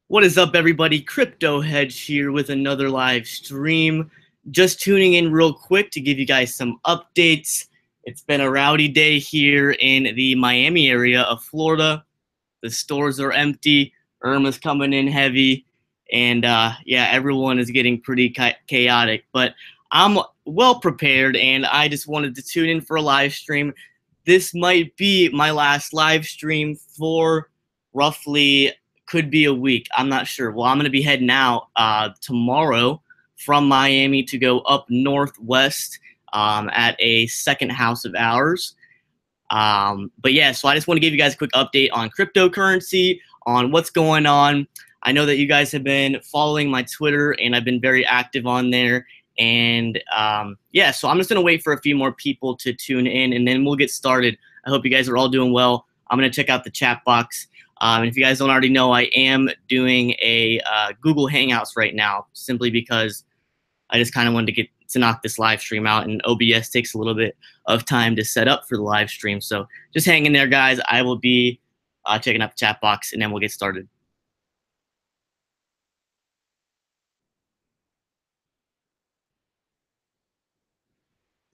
What is up, everybody? Crypto Hedge here with another live stream. Just tuning in real quick to give you guys some updates. It's been a rowdy day here in the Miami area of Florida. The stores are empty. Irma's coming in heavy. And yeah, everyone is getting pretty chaotic. But I'm well prepared, and I just wanted to tune in for a live stream. This might be my last live stream for roughly, could be a week. I'm not sure. Well, I'm going to be heading out tomorrow from Miami to go up northwest at a second house of ours. But yeah, so I just want to give you guys a quick update on cryptocurrency, on what's going on. I know that you guys have been following my Twitter, and I've been very active on there. And yeah, so I'm just going to wait for a few more people to tune in, and then we'll get started. I hope you guys are all doing well. I'm going to check out the chat box. And if you guys don't already know, I am doing a Google Hangouts right now, simply because I just kind of wanted to knock this live stream out, and OBS takes a little bit of time to set up for the live stream. So just hang in there, guys. I will be checking out the chat box, and then we'll get started.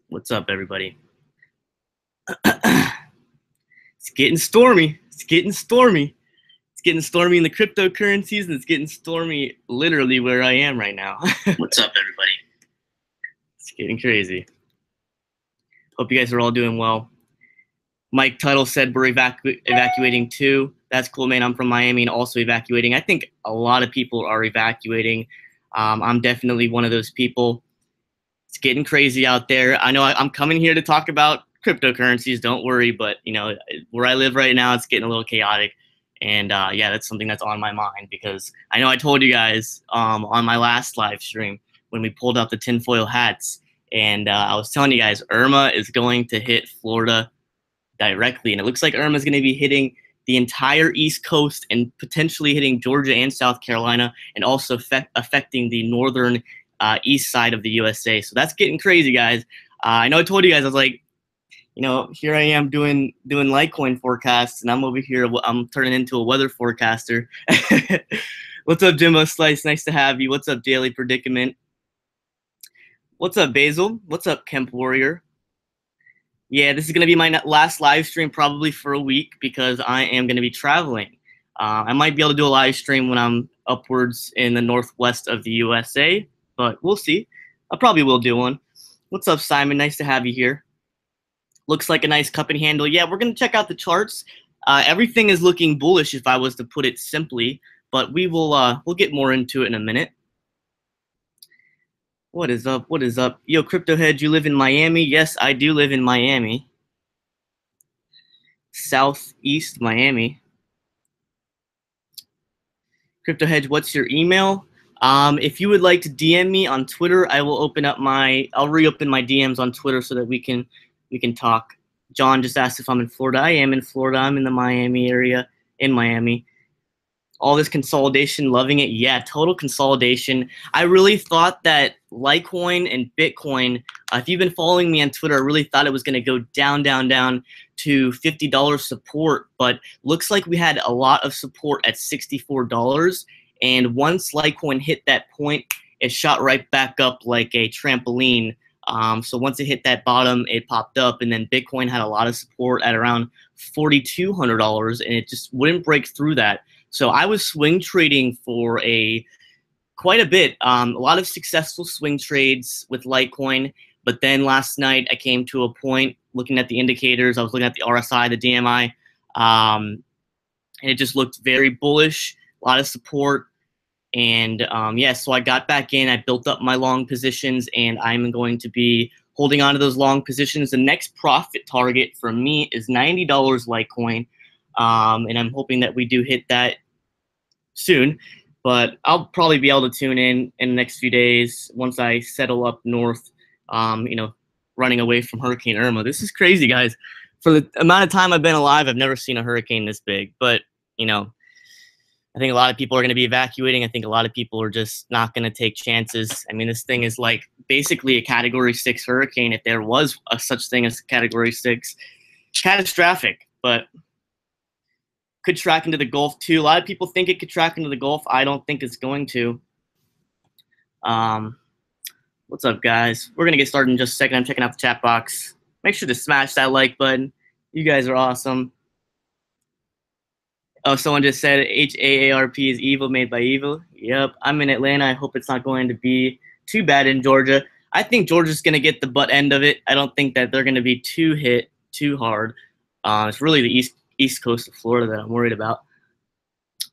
What's up, everybody? It's getting stormy. It's getting stormy. It's getting stormy in the cryptocurrencies, and it's getting stormy literally where I am right now. What's up, everybody? It's getting crazy. Hope you guys are all doing well. Mike Tuttle said we're evacuating too. That's cool, man. I'm from Miami and also evacuating. I think a lot of people are evacuating. I'm definitely one of those people. It's getting crazy out there. I know I'm coming here to talk about cryptocurrencies. Don't worry, but you know, where I live right now, it's getting a little chaotic. And yeah, that's something that's on my mind, because I know I told you guys on my last live stream when we pulled out the tinfoil hats, and I was telling you guys Irma is going to hit Florida directly, and it looks like Irma is going to be hitting the entire East Coast and potentially hitting Georgia and South Carolina, and also affecting the northern east side of the USA. So that's getting crazy, guys. I know I told you guys, I was like, you know, here I am doing Litecoin forecasts, and I'm over here. I'm turning into a weather forecaster. What's up, Jimbo Slice? Nice to have you. What's up, Daily Predicament? What's up, Basil? What's up, Kemp Warrior? Yeah, this is going to be my last live stream probably for a week, because I am going to be traveling. I might be able to do a live stream when I'm upwards in the northwest of the USA, but we'll see. I probably will do one. What's up, Simon? Nice to have you here. Looks like a nice cup and handle. Yeah, we're going to check out the charts. Everything is looking bullish, if I was to put it simply, but we'll get more into it in a minute. What is up? What is up? Yo, Crypto Hedge, you live in Miami? Yes, I do live in Miami. Southeast Miami. Crypto Hedge, what's your email? If you would like to DM me on Twitter, I will I'll reopen my DMs on Twitter so that we can talk. John just asked if I'm in Florida. I am in Florida. I'm in the Miami area, in Miami. All this consolidation, loving it. Yeah, total consolidation. I really thought that Litecoin and Bitcoin, if you've been following me on Twitter, I really thought it was going to go down to $50 support, but looks like we had a lot of support at $64. And once Litecoin hit that point, it shot right back up like a trampoline. So once it hit that bottom, it popped up, and then Bitcoin had a lot of support at around $4,200, and it just wouldn't break through that. So I was swing trading for quite a bit, a lot of successful swing trades with Litecoin. But then last night I came to a point looking at the indicators. I was looking at the RSI, the DMI, and it just looked very bullish, a lot of support. And yeah, so I got back in. I built up my long positions, and I'm going to be holding on to those long positions. The next profit target for me is $90 Litecoin, and I'm hoping that we do hit that soon. But I'll probably be able to tune in the next few days once I settle up north, you know, running away from Hurricane Irma. This is crazy, guys. For the amount of time I've been alive, I've never seen a hurricane this big. But, you know, I think a lot of people are going to be evacuating. I think a lot of people are just not going to take chances. I mean, this thing is like basically a Category 6 hurricane, if there was such thing as Category 6. Catastrophic, but Could track into the Gulf too. A lot of people think it could track into the Gulf. I don't think it's going to. What's up, guys? We're going to get started in just a second. I'm checking out the chat box. Make sure to smash that like button. You guys are awesome. Oh, someone just said HAARP is evil made by evil. Yep, I'm in Atlanta. I hope it's not going to be too bad in Georgia. I think Georgia's going to get the butt end of it. I don't think that they're going to be too hit too hard. It's really the east coast of Florida that I'm worried about.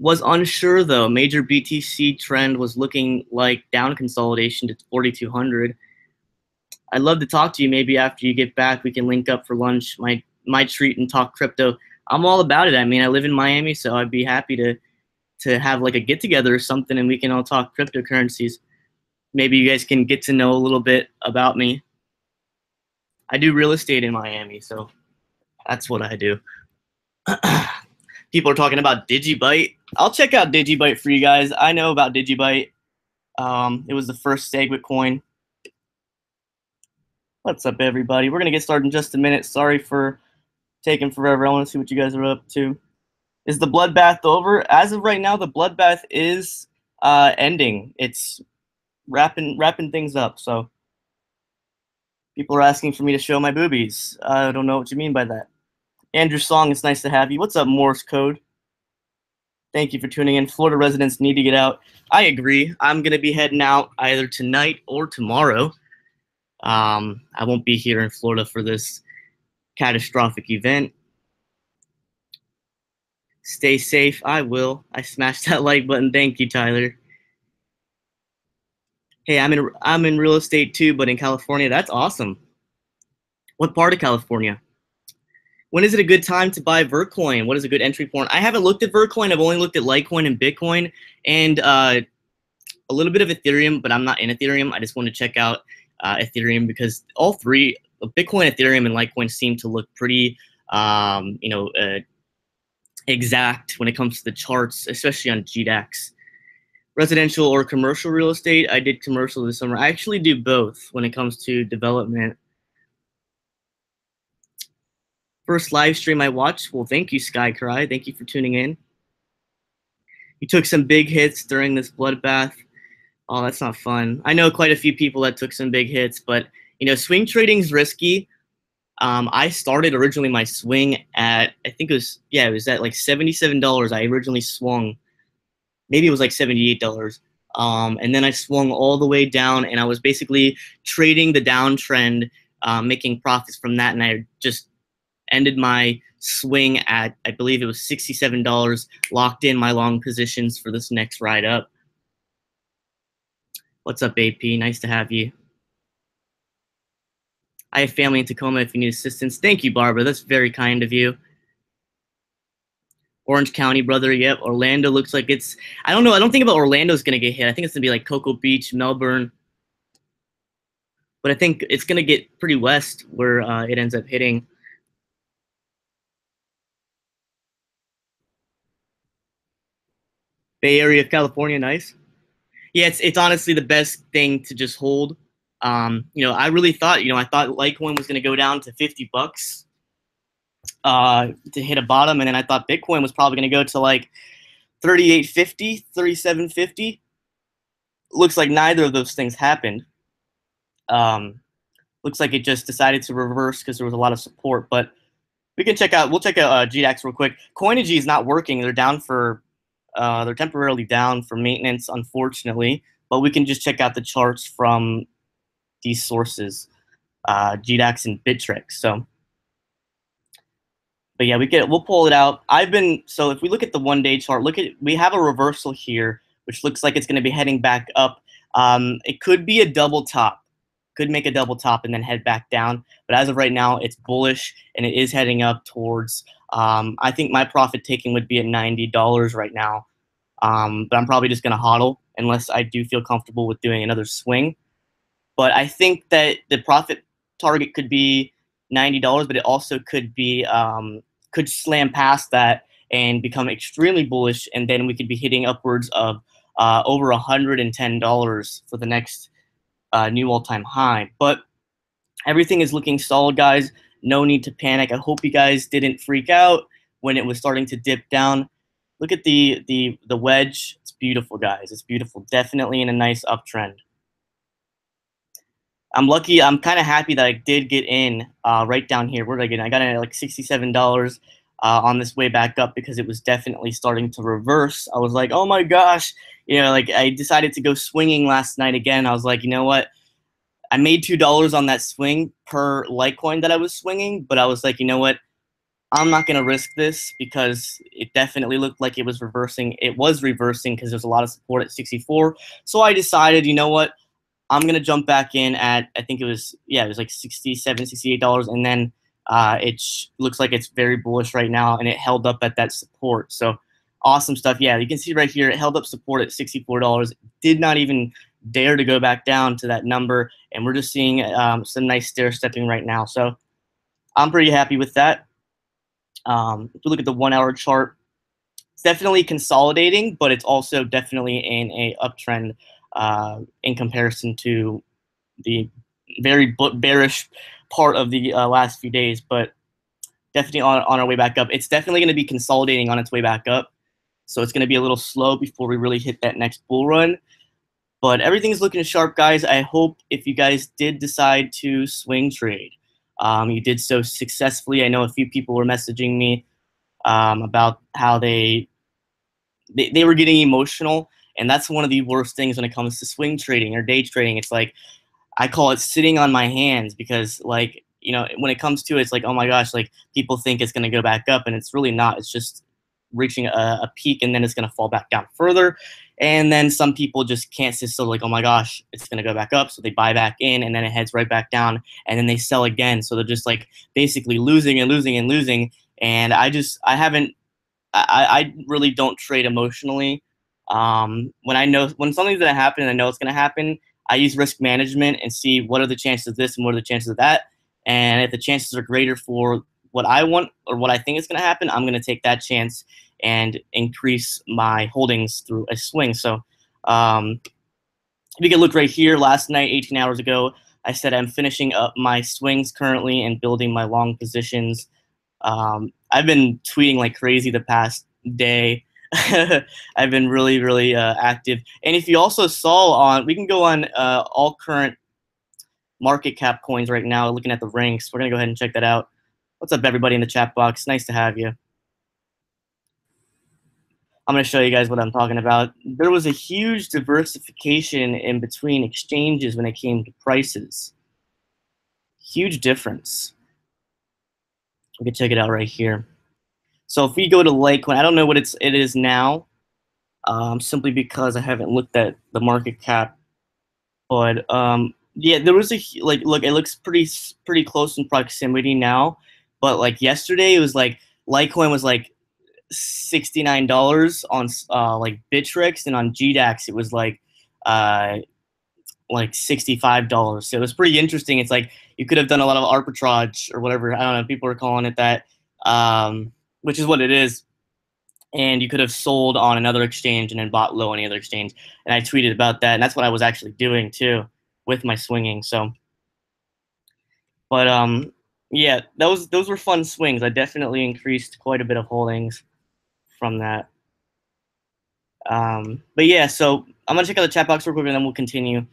Was unsure, though. Major BTC trend was looking like down consolidation to 4,200. I'd love to talk to you. Maybe after you get back, we can link up for lunch. My treat and talk crypto. I'm all about it. I mean, I live in Miami, so I'd be happy to have like a get-together or something, and we can all talk cryptocurrencies. Maybe you guys can get to know a little bit about me. I do real estate in Miami, so that's what I do. People are talking about Digibyte. I'll check out Digibyte for you guys. I know about Digibyte. It was the first SegWit coin. What's up, everybody? We're going to get started in just a minute. Sorry for taking forever. I want to see what you guys are up to. Is the bloodbath over? As of right now, the bloodbath is ending. It's wrapping things up. So people are asking for me to show my boobies. I don't know what you mean by that. Andrew Song, it's nice to have you. What's up, Morse Code? Thank you for tuning in. Florida residents need to get out. I agree. I'm going to be heading out either tonight or tomorrow. I won't be here in Florida for this catastrophic event. Stay safe. I will. I smashed that like button. Thank you, Tyler. Hey, I'm in real estate too, but in California. That's awesome. What part of California? When is it a good time to buy Vertcoin? What is a good entry point? I haven't looked at Vertcoin. I've only looked at Litecoin and Bitcoin and a little bit of Ethereum, but I'm not in Ethereum. I just want to check out Ethereum because all three, Bitcoin, Ethereum, and Litecoin seem to look pretty, exact when it comes to the charts, especially on GDAX. Residential or commercial real estate? I did commercial this summer. I actually do both when it comes to development. First live stream I watched. Well, thank you, SkyCry. Thank you for tuning in. You took some big hits during this bloodbath. Oh, that's not fun. I know quite a few people that took some big hits, but swing trading's risky. I started originally my swing at it was at like $77. I originally swung. Maybe it was like $78. And then I swung all the way down, and I was basically trading the downtrend, making profits from that, and I just ended my swing at, I believe it was $67, locked in my long positions for this next ride up. What's up, AP? Nice to have you. I have family in Tacoma if you need assistance. Thank you, Barbara. That's very kind of you. Orange County, brother. Yep. Orlando looks like it's, I don't know. I don't think about Orlando's going to get hit. I think it's going to be like Cocoa Beach, Melbourne. But I think it's going to get pretty west where it ends up hitting. Bay Area of California, nice. Yeah, it's honestly the best thing to just hold. I really thought, I thought Litecoin was going to go down to $50 to hit a bottom, and then I thought Bitcoin was probably going to go to like 38.50, 37.50. Looks like neither of those things happened. Looks like it just decided to reverse because there was a lot of support. But we'll check out GDAX real quick. Coinigy is not working. They're down for they're temporarily down for maintenance, unfortunately. But we can just check out the charts from these sources, GDAX and Bittrex. So, but yeah, we'll pull it out. So if we look at the 1-day chart, we have a reversal here, which looks like it's going to be heading back up. It could be a double top. Could make a double top and then head back down. But as of right now, it's bullish, and it is heading up towards, I think my profit taking would be at $90 right now. But I'm probably just going to hodl unless I do feel comfortable with doing another swing. But I think that the profit target could be $90, but it also could be could slam past that and become extremely bullish, and then we could be hitting upwards of over $110 for the next new all-time high. But everything is looking solid, guys. No need to panic. I hope you guys didn't freak out. when it was starting to dip down. Look at the wedge. It's beautiful, guys. It's beautiful. Definitely in a nice uptrend. I'm lucky. I'm kind of happy that I did get in right down here. Where did I get in? I got in at like $67 on this way back up because it was definitely starting to reverse. I was like, oh my gosh. Like I decided to go swinging last night again. I was like, you know what? I made $2 on that swing per Litecoin that I was swinging, but I was like, you know what? I'm not going to risk this because it definitely looked like it was reversing. It was reversing because there's a lot of support at 64. So I decided, you know what? I'm going to jump back in at, I think it was like $67, $68. And then it looks like it's very bullish right now. And it held up at that support. So awesome stuff. Yeah, you can see right here, it held up support at $64. Did not even dare to go back down to that number. And we're just seeing some nice stair stepping right now. So I'm pretty happy with that. If you look at the 1 hour chart, it's definitely consolidating, but it's also definitely in a uptrend in comparison to the very bearish part of the last few days, but definitely on our way back up. It's definitely going to be consolidating on its way back up, so it's going to be a little slow before we really hit that next bull run. But everything's looking sharp, guys. I hope if you guys did decide to swing trade, you did so successfully. I know a few people were messaging me about how they were getting emotional, and that's one of the worst things when it comes to swing trading or day trading. It's like, I call it sitting on my hands, because like, when it comes to it, it's like, oh my gosh, like people think it's going to go back up, and it's really not. It's just reaching a peak, and then it's going to fall back down further. And then some people just can't sit still, like, oh my gosh, it's going to go back up. So they buy back in, and then it heads right back down, and then they sell again. So they're just like basically losing and losing and losing. And I really don't trade emotionally. When something's going to happen and I know it's going to happen, I use risk management and see what are the chances of this and what are the chances of that. And if the chances are greater for what I want or what I think is going to happen, I'm going to take that chance and increase my holdings through a swing. So you can look right here. Last night, 18 hours ago, I said I'm finishing up my swings currently and building my long positions. I've been tweeting like crazy the past day. I've been really, really active. And if you also saw we can go on all current market cap coins right now, looking at the ranks. We're going to go ahead and check that out. What's up, everybody in the chat box? Nice to have you. I'm going to show you guys what I'm talking about. There was a huge diversification in between exchanges when it came to prices. Huge difference. We can check it out right here. So if we go to Litecoin, I don't know what it is now, simply because I haven't looked at the market cap. But yeah, there was look, it looks pretty close in proximity now. But like yesterday, it was like Litecoin was like $69 on like Bittrex, and on GDAX it was like $65. So it was pretty interesting. It's like you could have done a lot of arbitrage or whatever. I don't know. People are calling it that, which is what it is. And you could have sold on another exchange and then bought low on the other exchange. And I tweeted about that, and that's what I was actually doing too with my swinging. So, but yeah, those were fun swings. I definitely increased quite a bit of holdings from that. But yeah, so I'm gonna check out the chat box real quick, and then we'll continue.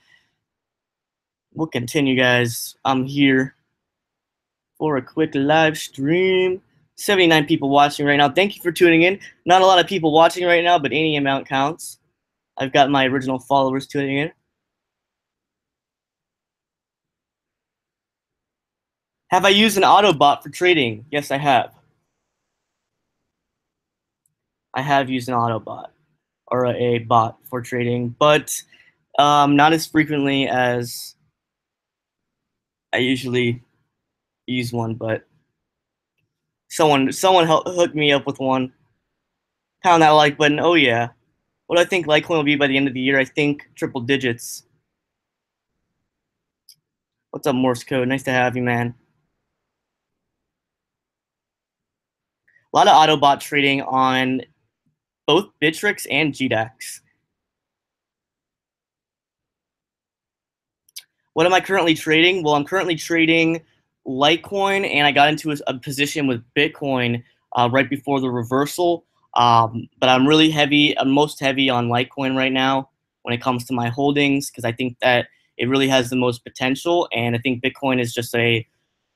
We'll continue, guys. I'm here for a quick live stream. 79 people watching right now. Thank you for tuning in. Not a lot of people watching right now, but any amount counts. I've got my original followers tuning in. Have I used an auto bot for trading? Yes, I have. I have used an auto bot or a bot for trading, but not as frequently as I usually use one. But someone hooked me up with one. Pound that like button. Oh yeah. What do I think Litecoin will be by the end of the year? I think triple digits. What's up, Morse code? Nice to have you, man. A lot of Autobot trading on both Bittrex and GDAX. What am I currently trading? Well, I'm currently trading Litecoin, and I got into a position with Bitcoin right before the reversal. But I'm really heavy. I'm most heavy on Litecoin right now when it comes to my holdings because I think that it really has the most potential, and I think Bitcoin is just a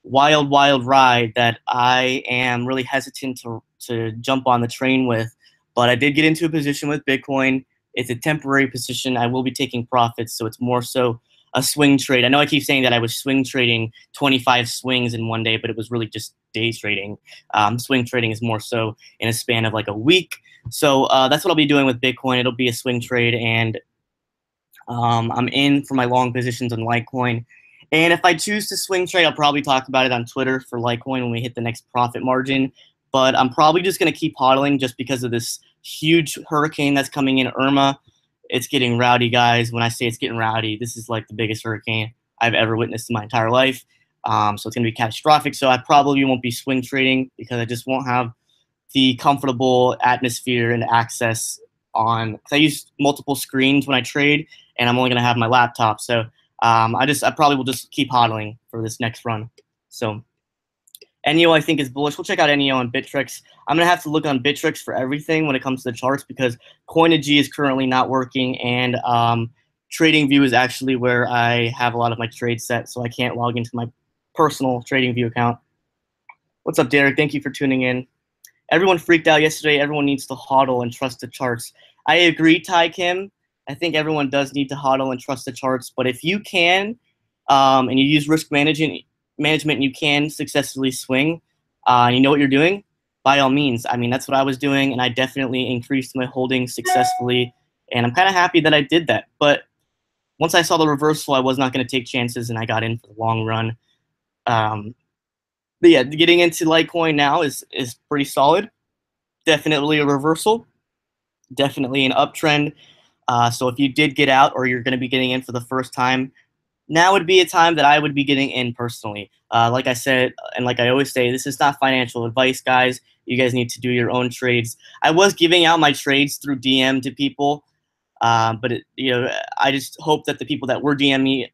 wild, wild ride that I am really hesitant to jump on the train with. But I did get into a position with Bitcoin. It's a temporary position. I will be taking profits, so it's more so a swing trade. I know I keep saying that I was swing trading 25 swings in one day, but it was really just day trading. Swing trading is more so in a span of like a week. So that's what I'll be doing with Bitcoin. It'll be a swing trade, and I'm in for my long positions on Litecoin. And if I choose to swing trade, I'll probably talk about it on Twitter for Litecoin when we hit the next profit margin. But I'm probably just going to keep hodling just because of this huge hurricane that's coming in, Irma. It's getting rowdy, guys. When I say it's getting rowdy, this is like the biggest hurricane I've ever witnessed in my entire life. So it's going to be catastrophic. So I probably won't be swing trading because I just won't have the comfortable atmosphere and access on, because I use multiple screens when I trade, and I'm only going to have my laptop. So I probably will just keep hodling for this next run. So NEO I think is bullish. We'll check out NEO on Bittrex. I'm going to have to look on Bittrex for everything when it comes to the charts because Coinigy is currently not working, and TradingView is actually where I have a lot of my trades set, so I can't log into my personal TradingView account. What's up, Derek? Thank you for tuning in. Everyone freaked out yesterday. Everyone needs to hodl and trust the charts. I agree, Ty Kim. I think everyone does need to hodl and trust the charts. But if you can, and you use risk management, and you can successfully swing, and you know what you're doing, by all means. I mean, that's what I was doing, and I definitely increased my holdings successfully. And I'm kind of happy that I did that. But once I saw the reversal, I was not going to take chances, and I got in for the long run. But yeah, getting into Litecoin now is pretty solid. Definitely a reversal. Definitely an uptrend. So if you did get out or you're going to be getting in for the first time, now would be a time that I would be getting in personally. Like I said, and like I always say, this is not financial advice, guys. You guys need to do your own trades. I was giving out my trades through DM to people, but I just hope that the people that were DMing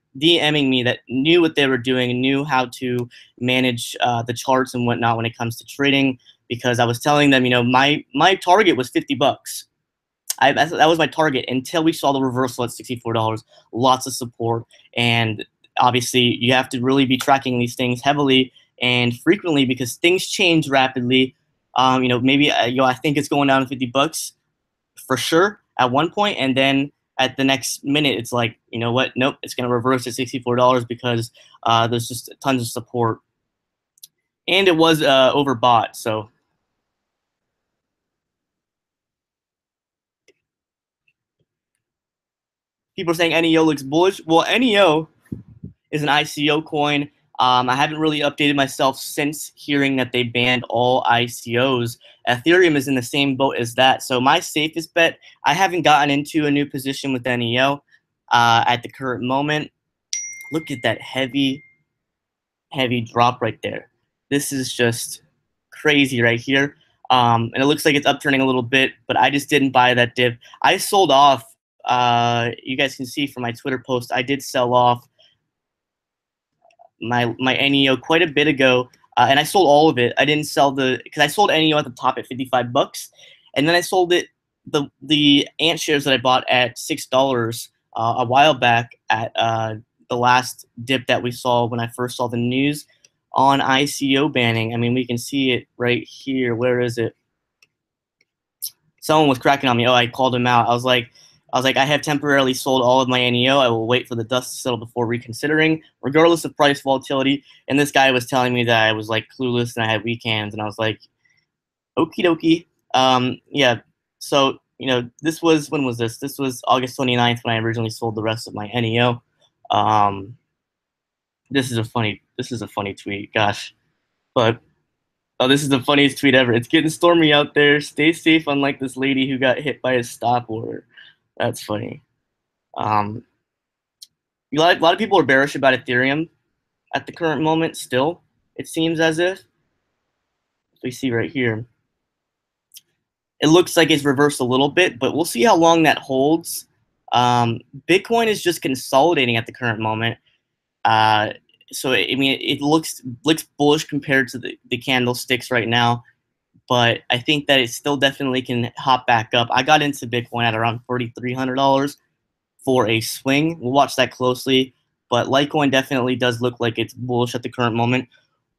me that knew what they were doing and knew how to manage the charts and whatnot when it comes to trading, because I was telling them, my target was $50. That was my target until we saw the reversal at $64. Lots of support, and obviously you have to really be tracking these things heavily and frequently because things change rapidly. Maybe I think it's going down to $50 for sure at one point, and then at the next minute it's like, you know what, nope, it's going to reverse to $64 because there's just tons of support, and it was overbought. So people are saying NEO looks bullish. Well, NEO is an ICO coin. I haven't really updated myself since hearing that they banned all ICOs. Ethereum is in the same boat as that. So my safest bet, I haven't gotten into a new position with NEO at the current moment. Look at that heavy, heavy drop right there. This is just crazy right here. And it looks like it's upturning a little bit, but I just didn't buy that dip. I sold off. You guys can see from my Twitter post, I did sell off my NEO quite a bit ago, and I sold all of it. I didn't sell because I sold NEO at the top at $55, and then I sold it the ant shares that I bought at $6 a while back at the last dip that we saw when I first saw the news on ICO banning. I mean, we can see it right here. Where is it? Someone was cracking on me. Oh, I called him out. I was like, I have temporarily sold all of my NEO. I will wait for the dust to settle before reconsidering, regardless of price volatility. And this guy was telling me that I was like clueless and I had weak hands, and I was like, okie dokie. Yeah. So this was, when was this? This was August 29th when I originally sold the rest of my NEO. This is a funny tweet. Gosh, but. Oh, this is the funniest tweet ever. It's getting stormy out there. Stay safe, unlike this lady who got hit by a stop order. That's funny. A lot of people are bearish about Ethereum at the current moment still, it seems as if. We see right here. It looks like it's reversed a little bit, but we'll see how long that holds. Bitcoin is just consolidating at the current moment. So, I mean, it looks bullish compared to the candlesticks right now. but I think that it still definitely can hop back up. I got into Bitcoin at around $4,300 for a swing. We'll watch that closely, but Litecoin definitely does look like it's bullish at the current moment.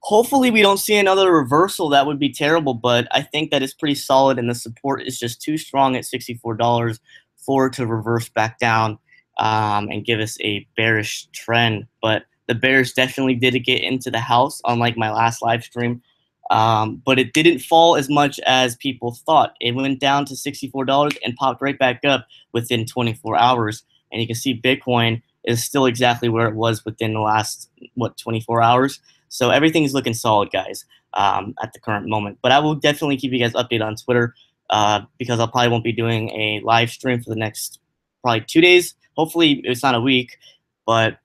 Hopefully we don't see another reversal. That would be terrible, but I think that it's pretty solid, and the support is just too strong at $64 for it to reverse back down and give us a bearish trend. But the bears definitely did get into the house, unlike my last live stream. But it didn't fall as much as people thought. It went down to $64 and popped right back up within 24 hours. And you can see Bitcoin is still exactly where it was within the last, 24 hours. So everything's looking solid, guys, at the current moment. But I will definitely keep you guys updated on Twitter because I probably won't be doing a live stream for the next probably 2 days. Hopefully it's not a week, but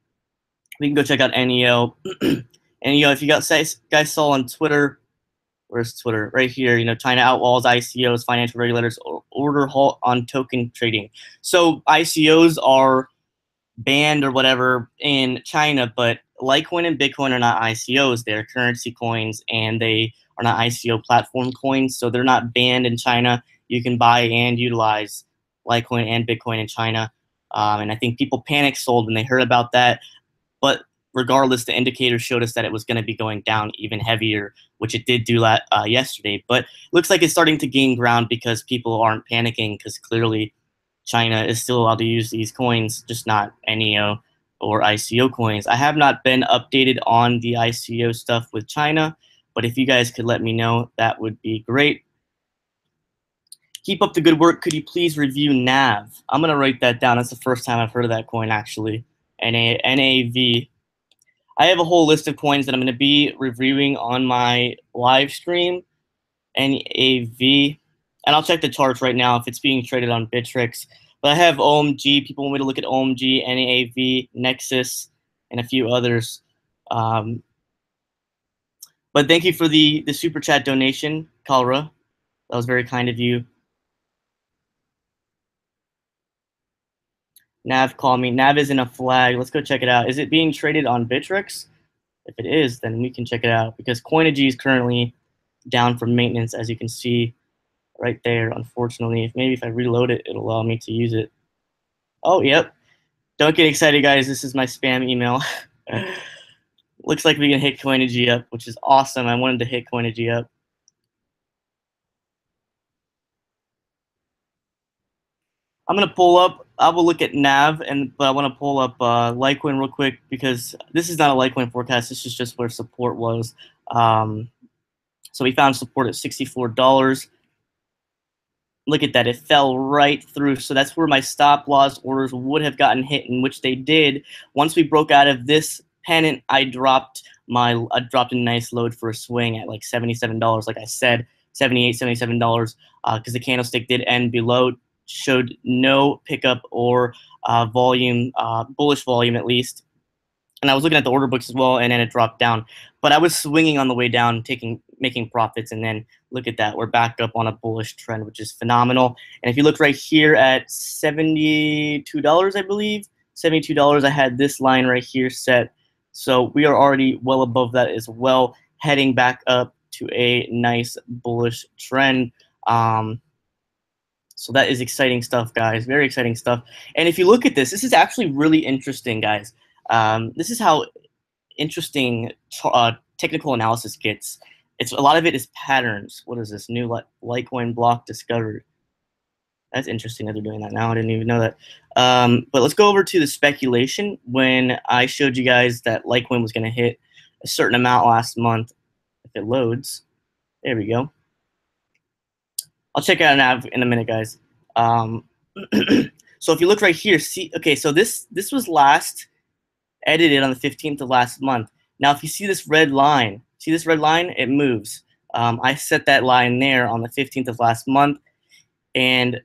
we can go check out NEO. NEO, if you guys saw on Twitter, where's Twitter? Right here. China outlaws ICOs, financial regulators order halt on token trading. So ICOs are banned or whatever in China, but Litecoin and Bitcoin are not ICOs. They're currency coins, and they are not ICO platform coins. So they're not banned in China. You can buy and utilize Litecoin and Bitcoin in China. And I think people panic sold when they heard about that. But regardless, the indicators showed us that it was going to be going down even heavier, which it did do yesterday. But looks like it's starting to gain ground because people aren't panicking, because clearly China is still allowed to use these coins, just not NEO or ICO coins. I have not been updated on the ICO stuff with China, but if you guys could let me know, that would be great. Keep up the good work. Could you please review Nav? I'm going to write that down. That's the first time I've heard of that coin, actually. NAV. I have a whole list of coins that I'm going to be reviewing on my live stream. NAV. And I'll check the charts right now if it's being traded on Bittrex. But I have OMG. People want me to look at OMG, NAV, Nexus, and a few others. But thank you for the super chat donation, Kalra. That was very kind of you. Nav, call me. Nav isn't a flag. Let's go check it out. Is it being traded on Bittrex? If it is, then we can check it out, because Coinigy is currently down for maintenance, as you can see right there, unfortunately. Maybe if I reload it, it'll allow me to use it. Oh, yep. Don't get excited, guys. This is my spam email. Looks like we can hit Coinigy up, which is awesome. I wanted to hit Coinigy up. I'm going to pull up. I will look at Nav, but I want to pull up Litecoin real quick, because this is not a Litecoin forecast. This is just where support was. So we found support at $64. Look at that. It fell right through. So that's where my stop loss orders would have gotten hit, in which they did. Once we broke out of this pennant, I dropped a nice load for a swing at like $77. Like I said, $78, $77, because the candlestick did end below, showed no pickup or volume, bullish volume at least. And I was looking at the order books as well, and then it dropped down. But I was swinging on the way down, making profits, and then look at that. We're back up on a bullish trend, which is phenomenal. And if you look right here at $72, I believe, $72, I had this line right here set. So we are already well above that as well, heading back up to a nice bullish trend. So that is exciting stuff, guys. Very exciting stuff. And if you look at this is actually really interesting, guys. This is how interesting technical analysis gets. A lot of it is patterns. What is this? New Litecoin block discovered. That's interesting that they're doing that now. I didn't even know that. But let's go over to the speculation. When I showed you guys that Litecoin was going to hit a certain amount last month, if it loads, there we go. I'll check out Nav in a minute, guys. So if you look right here, see, okay, so this was last edited on the 15th of last month. Now, if you see this red line, it moves. I set that line there on the 15th of last month, and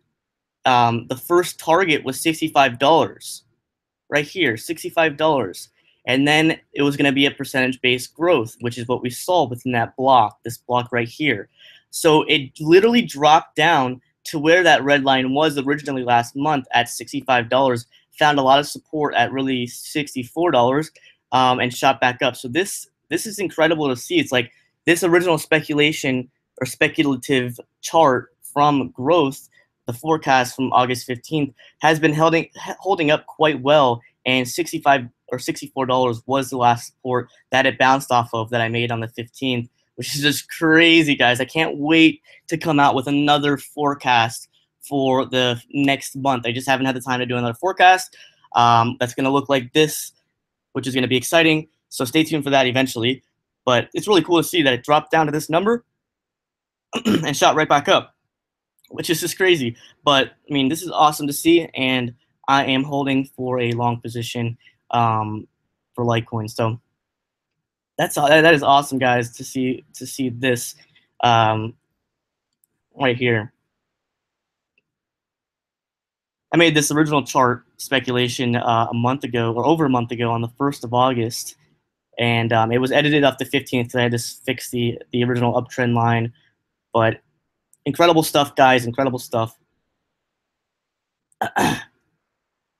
the first target was $65 right here, $65. And then it was going to be a percentage-based growth, which is what we saw within that block, this block right here. So it literally dropped down to where that red line was originally last month at $65, found a lot of support at really $64, and shot back up. So this is incredible to see. It's like this original speculation or speculative chart from growth, the forecast from August 15th has been holding up quite well, and 65 or $64 was the last support that it bounced off of that I made on the 15th, which is just crazy, guys. I can't wait to come out with another forecast for the next month. I just haven't had the time to do another forecast that's going to look like this, which is going to be exciting. So stay tuned for that eventually. But it's really cool to see that it dropped down to this number and shot right back up, which is just crazy. But, I mean, this is awesome to see, and I am holding for a long position for Litecoin. So that is awesome, guys, to see this right here. I made this original chart speculation a month ago, or over a month ago, on the 1st of August, and it was edited up to 15th, so I had to fix the original uptrend line. But incredible stuff, guys, incredible stuff.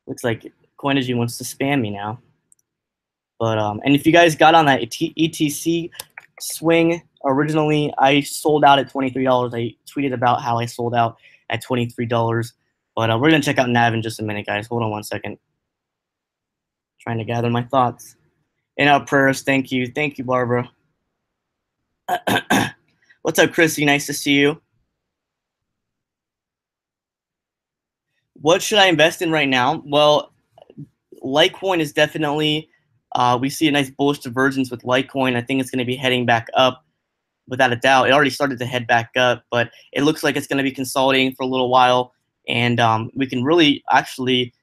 Looks like Coinigy wants to spam me now. But and if you guys got on that ETC swing originally, I sold out at $23. I tweeted about how I sold out at $23. But we're going to check out Nav in just a minute, guys. Hold on one second. Trying to gather my thoughts. In our prayers, thank you. Thank you, Barbara. What's up, Chrissy? Nice to see you. What should I invest in right now? Well, Litecoin is definitely, we see a nice bullish divergence with Litecoin. I think it's going to be heading back up without a doubt. It already started to head back up, but it looks like it's going to be consolidating for a little while. And we can really actually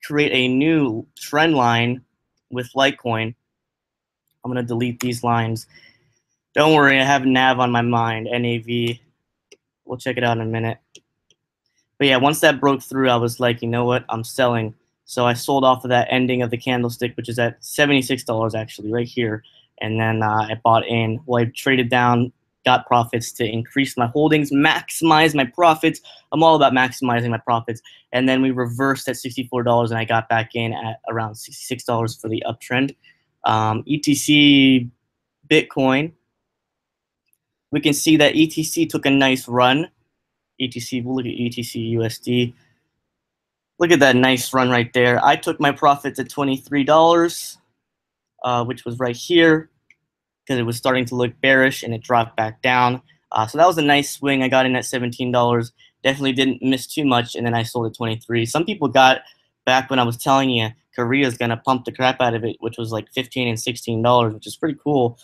create a new trend line with Litecoin. I'm going to delete these lines. Don't worry, I have Nav on my mind, NAV. We'll check it out in a minute. But yeah, once that broke through, I was like, you know what? I'm selling. So I sold off of that ending of the candlestick, which is at $76 actually, right here. And then I bought in. Well, I traded down, got profits to increase my holdings, maximize my profits. I'm all about maximizing my profits. And then we reversed at $64, and I got back in at around $66 for the uptrend. ETC Bitcoin, we can see that ETC took a nice run. ETC, we'll look at ETC USD. Look at that nice run right there. I took my profits at $23, which was right here, because it was starting to look bearish and it dropped back down. So that was a nice swing. I got in at $17. Definitely didn't miss too much, and then I sold at 23. Some people got back when I was telling you Korea's going to pump the crap out of it, which was like $15 and $16, which is pretty cool.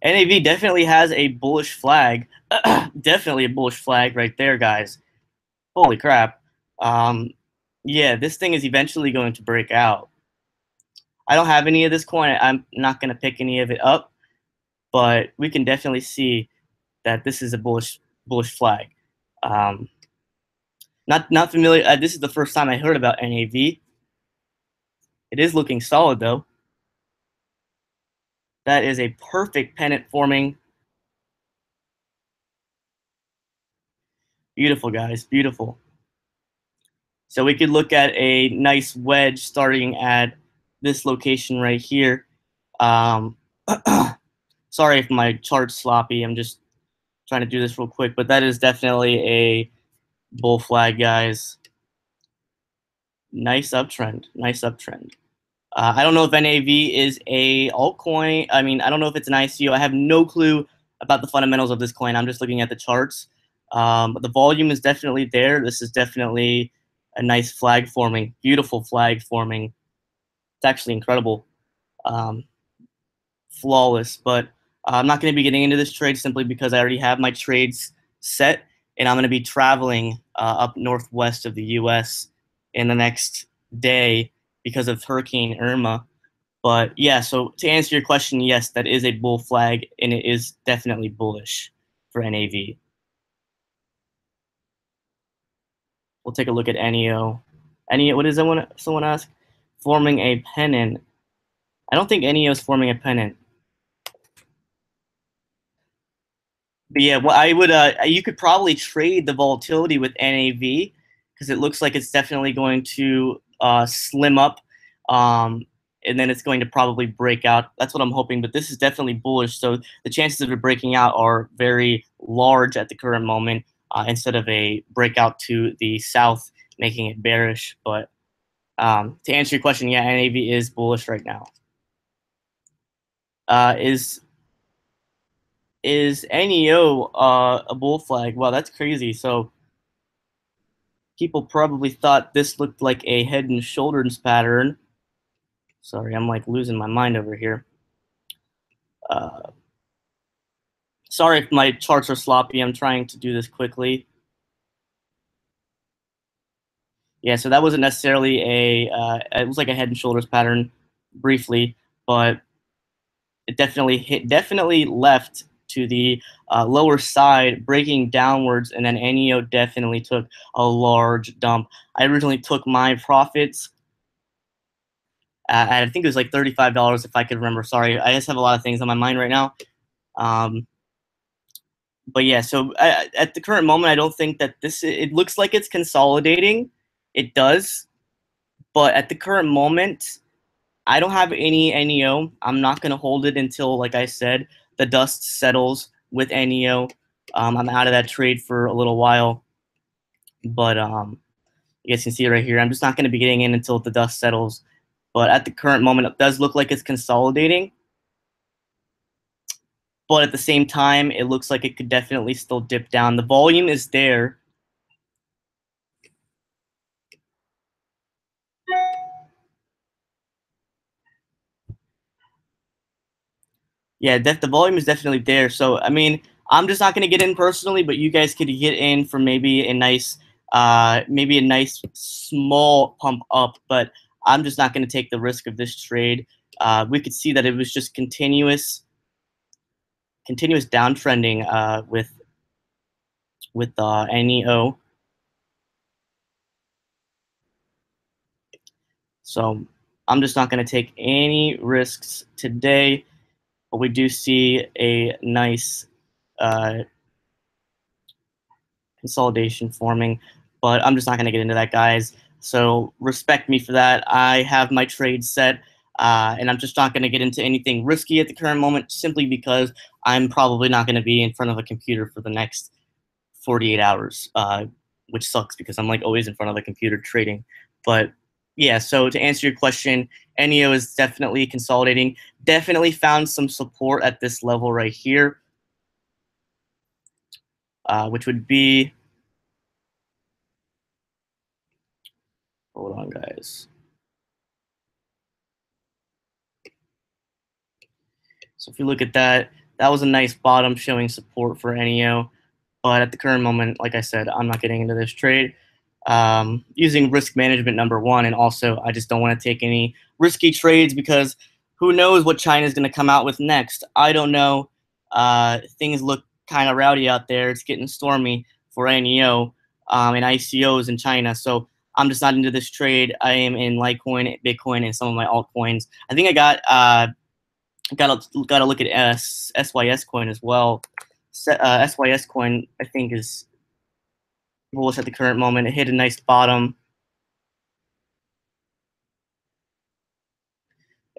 NAV definitely has a bullish flag. Definitely a bullish flag right there, guys. Holy crap. Yeah, this thing is eventually going to break out. I don't have any of this coin. I'm not going to pick any of it up, but we can definitely see that this is a bullish flag. Not familiar. This is the first time I heard about NAV. It is looking solid, though. That is a perfect pennant forming. Beautiful, guys. Beautiful. So we could look at a nice wedge starting at this location right here. Sorry if my chart's sloppy. I'm just trying to do this real quick, but that is definitely a bull flag, guys. Nice uptrend. Nice uptrend. I don't know if NAV is a altcoin. I mean, I don't know if it's an ICO. I have no clue about the fundamentals of this coin. I'm just looking at the charts. But the volume is definitely there. This is definitely a nice flag forming, beautiful flag forming. It's actually incredible, flawless. But I'm not going to be getting into this trade simply because I already have my trades set, and I'm going to be traveling up northwest of the U.S. in the next day because of Hurricane Irma. But yeah, so to answer your question, yes, that is a bull flag, and it is definitely bullish for NAV. We'll take a look at NEO. NEO, what is that? Someone asked? Forming a pennant. I don't think NEO is forming a pennant. But yeah, well, I would. You could probably trade the volatility with NAV because it looks like it's definitely going to slim up, and and then it's going to probably break out. That's what I'm hoping, but this is definitely bullish, so the chances of it breaking out are very large at the current moment, instead of a breakout to the south, making it bearish. But to answer your question, yeah, NAV is bullish right now. Is NEO a bull flag? Wow, that's crazy. So people probably thought this looked like a head and shoulders pattern. Sorry, I'm like losing my mind over here. Sorry if my charts are sloppy. I'm trying to do this quickly. Yeah, so that wasn't necessarily it was like a head and shoulders pattern briefly, but it definitely left to the lower side, breaking downwards, and then NEO definitely took a large dump. I originally took my profits I think it was like $35 if I could remember. Sorry, I just have a lot of things on my mind right now. But yeah, so at the current moment, I don't think that it looks like it's consolidating. It does. But at the current moment, I don't have any NEO. I'm not going to hold it until, like I said, the dust settles with NEO. I'm out of that trade for a little while. But you guys can see it right here. I'm just not going to be getting in until the dust settles. But at the current moment, it does look like it's consolidating. But at the same time, it looks like it could definitely still dip down. The volume is there. Yeah, the volume is definitely there. So, I mean, I'm just not going to get in personally, but you guys could get in for maybe a nice small pump up. But I'm just not going to take the risk of this trade. We could see that it was just continuous downtrending with NEO. So I'm just not going to take any risks today. But we do see a nice consolidation forming, but I'm just not going to get into that, guys. So respect me for that. I have my trade set, and I'm just not going to get into anything risky at the current moment, simply because I'm probably not going to be in front of a computer for the next 48 hours, which sucks because I'm like always in front of the computer trading. But yeah, so to answer your question, NEO is definitely consolidating. Definitely found some support at this level right here, which would be, hold on, guys. So if you look at that, that was a nice bottom showing support for NEO. But at the current moment, like I said, I'm not getting into this trade. Using risk management #1, and also I just don't want to take any risky trades because who knows what China is going to come out with next. I don't know. Things look kind of rowdy out there. It's getting stormy for NEO and ICOs in China. So I'm just not into this trade. I am in Litecoin, Bitcoin, and some of my altcoins. I think I got to look at SYS coin as well. SYS coin, I think, is bullish at the current moment. It hit a nice bottom.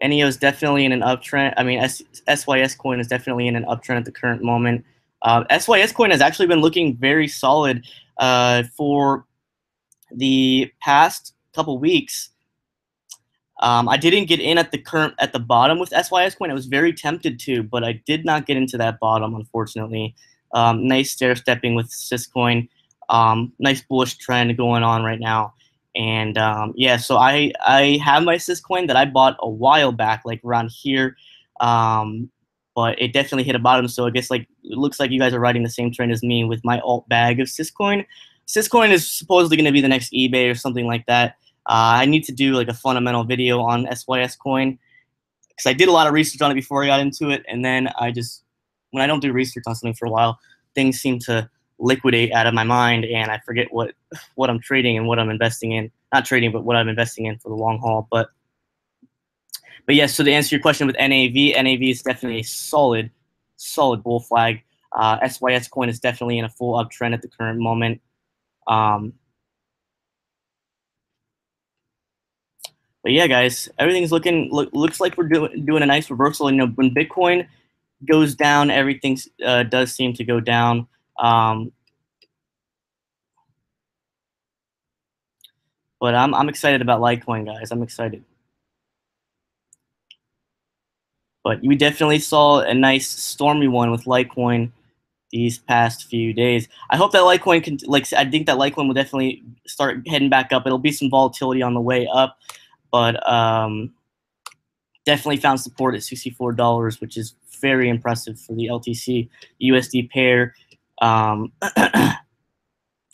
NEO is definitely in an uptrend. I mean, SYS coin is definitely in an uptrend at the current moment. SYS coin has actually been looking very solid for the past couple weeks. I didn't get in at the bottom with SYS coin. I was very tempted to, but I did not get into that bottom, unfortunately. Nice stair stepping with Syscoin. Nice bullish trend going on right now. And yeah, so I have my Syscoin that I bought a while back, like around here. But it definitely hit a bottom. So I guess like it looks like you guys are riding the same trend as me with my alt bag of Syscoin. Syscoin is supposedly going to be the next eBay or something like that. I need to do like a fundamental video on SYS coin because I did a lot of research on it before I got into it, and then when I don't do research on something for a while, things seem to liquidate out of my mind, and I forget what I'm trading and what I'm investing in. Not trading, but what I'm investing in for the long haul. But yes, so to answer your question with NAV, NAV is definitely a solid bull flag. SYS coin is definitely in a full uptrend at the current moment. But yeah, guys, everything's looks like we're doing a nice reversal. You know, when Bitcoin goes down, everything does seem to go down. But I'm excited about Litecoin, guys. I'm excited. But we definitely saw a nice stormy one with Litecoin these past few days. I hope that Litecoin can, I think that Litecoin will definitely start heading back up. It'll be some volatility on the way up, but definitely found support at $64, which is very impressive for the LTC USD pair.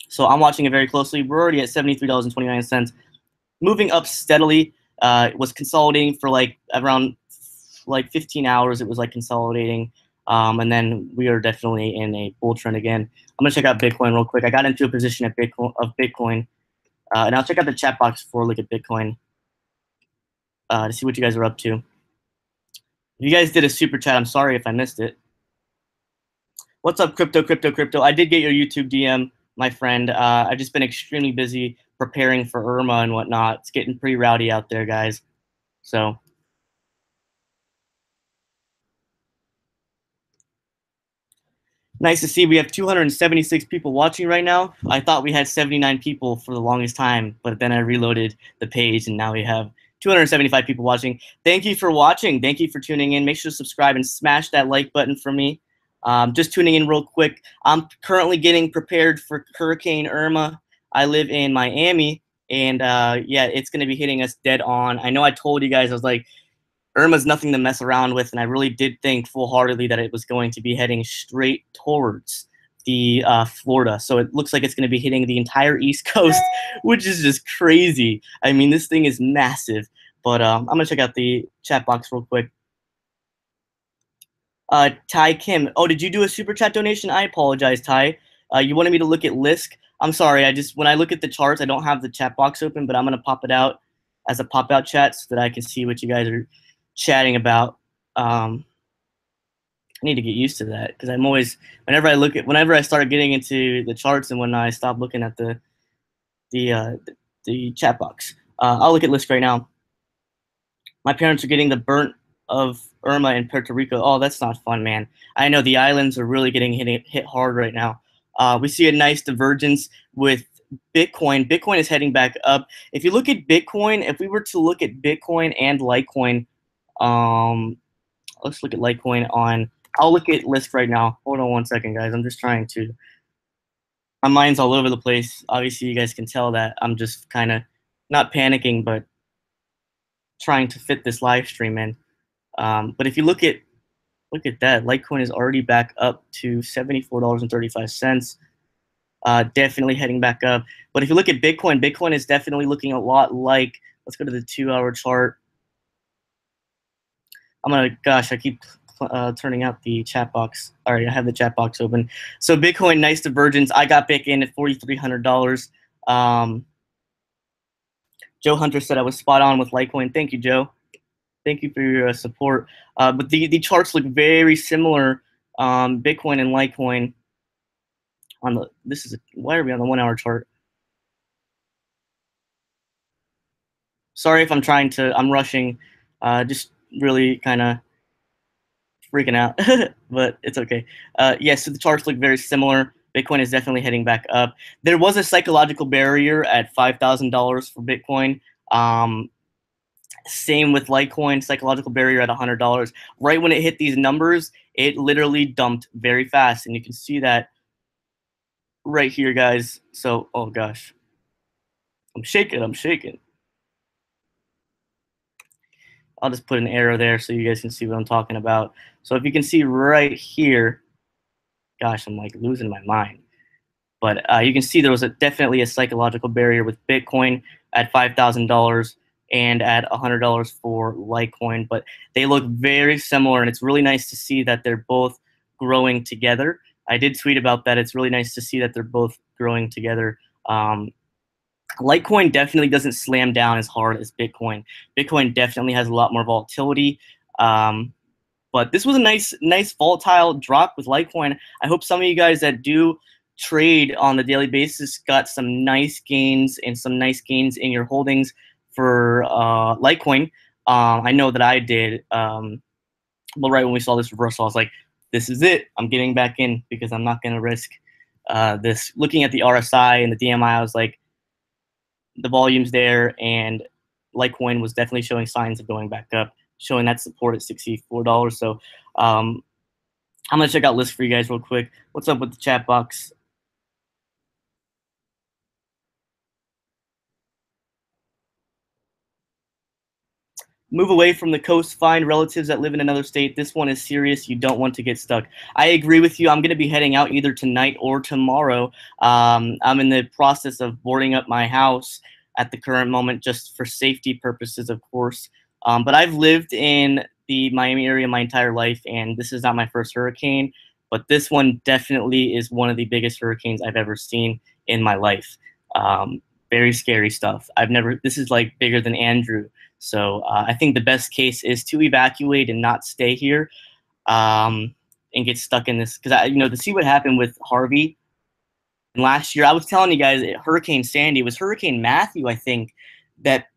So I'm watching it very closely. We're already at $73.29, moving up steadily. It was consolidating for around 15 hours. It was consolidating. And then we are definitely in a bull trend again. I'm gonna check out Bitcoin real quick. I got into a position at Bitcoin, and I'll check out the chat box before I look at Bitcoin to see what you guys are up to. If you guys did a super chat, I'm sorry if I missed it. What's up, crypto? I did get your YouTube DM, my friend. I've just been extremely busy preparing for Irma and whatnot. It's getting pretty rowdy out there, guys. So. Nice to see we have 276 people watching right now. I thought we had 79 people for the longest time, but then I reloaded the page and now we have 275 people watching. Thank you for watching. Thank you for tuning in. Make sure to subscribe and smash that like button for me. Just tuning in real quick. I'm currently getting prepared for Hurricane Irma. I live in Miami, and yeah, it's going to be hitting us dead on. I know I told you guys, I was like, Irma's nothing to mess around with, and I really did think full-heartedly that it was going to be heading straight towards the Florida. So it looks like it's going to be hitting the entire East Coast, which is just crazy. I mean, this thing is massive. But I'm going to check out the chat box real quick. Ty Kim. Oh, did you do a super chat donation? I apologize, Ty. You wanted me to look at Lisk. I'm sorry. When I look at the charts, I don't have the chat box open, but I'm going to pop it out as a pop-out chat so that I can see what you guys are chatting about. I need to get used to that because I'm always, whenever I start getting into the charts and whatnot, I stop looking at the chat box. I'll look at Lisk right now. My parents are getting the burnt of Irma in Puerto Rico. Oh, that's not fun, man. I know the islands are really getting hit hard right now. We see a nice divergence with Bitcoin. Bitcoin is heading back up. If you look at Bitcoin, if we were to look at Bitcoin and Litecoin, let's look at Litecoin on. I'll look at Lisk right now. Hold on one second, guys. I'm just trying to. My mind's all over the place. Obviously, you guys can tell that I'm just kind of not panicking, but trying to fit this live stream in. But if you look at that, Litecoin is already back up to $74.35. Definitely heading back up. But if you look at Bitcoin, Bitcoin is definitely looking a lot like. Let's go to the 2-hour chart. Gosh, I keep turning out the chat box. All right, I have the chat box open. So Bitcoin, nice divergence. I got back in at $4,300. Joe Hunter said I was spot on with Litecoin. Thank you, Joe. Thank you for your support. But the charts look very similar. Bitcoin and Litecoin. Why are we on the 1-hour chart? Sorry if I'm rushing. Just really kind of freaking out, but it's okay. So the charts look very similar. Bitcoin is definitely heading back up. There was a psychological barrier at $5,000 for Bitcoin. Same with Litecoin, psychological barrier at $100. Right when it hit these numbers, it literally dumped very fast, and you can see that right here, guys. So, oh gosh, I'm shaking. I'll just put an arrow there so you guys can see what I'm talking about. So if you can see right here, gosh, I'm like losing my mind. But you can see there was definitely a psychological barrier with Bitcoin at $5,000 and at $100 for Litecoin. But they look very similar, and it's really nice to see that they're both growing together. I did tweet about that. It's really nice to see that they're both growing together. Litecoin definitely doesn't slam down as hard as Bitcoin. Bitcoin definitely has a lot more volatility. But this was a nice volatile drop with Litecoin. I hope some of you guys that do trade on the daily basis got some nice gains and some nice gains in your holdings for Litecoin. I know that I did. But right when we saw this reversal, I was like, this is it. I'm getting back in because I'm not going to risk this. Looking at the RSI and the DMI, I was like, the volume's there, and Litecoin was definitely showing signs of going back up, showing that support at $64. So I'm going to check out Lisk for you guys real quick. What's up with the chat box? Move away from the coast, find relatives that live in another state. This one is serious. You don't want to get stuck. I agree with you. I'm going to be heading out either tonight or tomorrow. I'm in the process of boarding up my house at the current moment, just for safety purposes, of course. But I've lived in the Miami area my entire life, and this is not my first hurricane, but this one definitely is one of the biggest hurricanes I've ever seen in my life. Very scary stuff. This is like bigger than Andrew. So I think the best case is to evacuate and not stay here, and get stuck in this. Because to see what happened with Harvey and last year, I was telling you guys, Hurricane Sandy, it was Hurricane Matthew, I think, that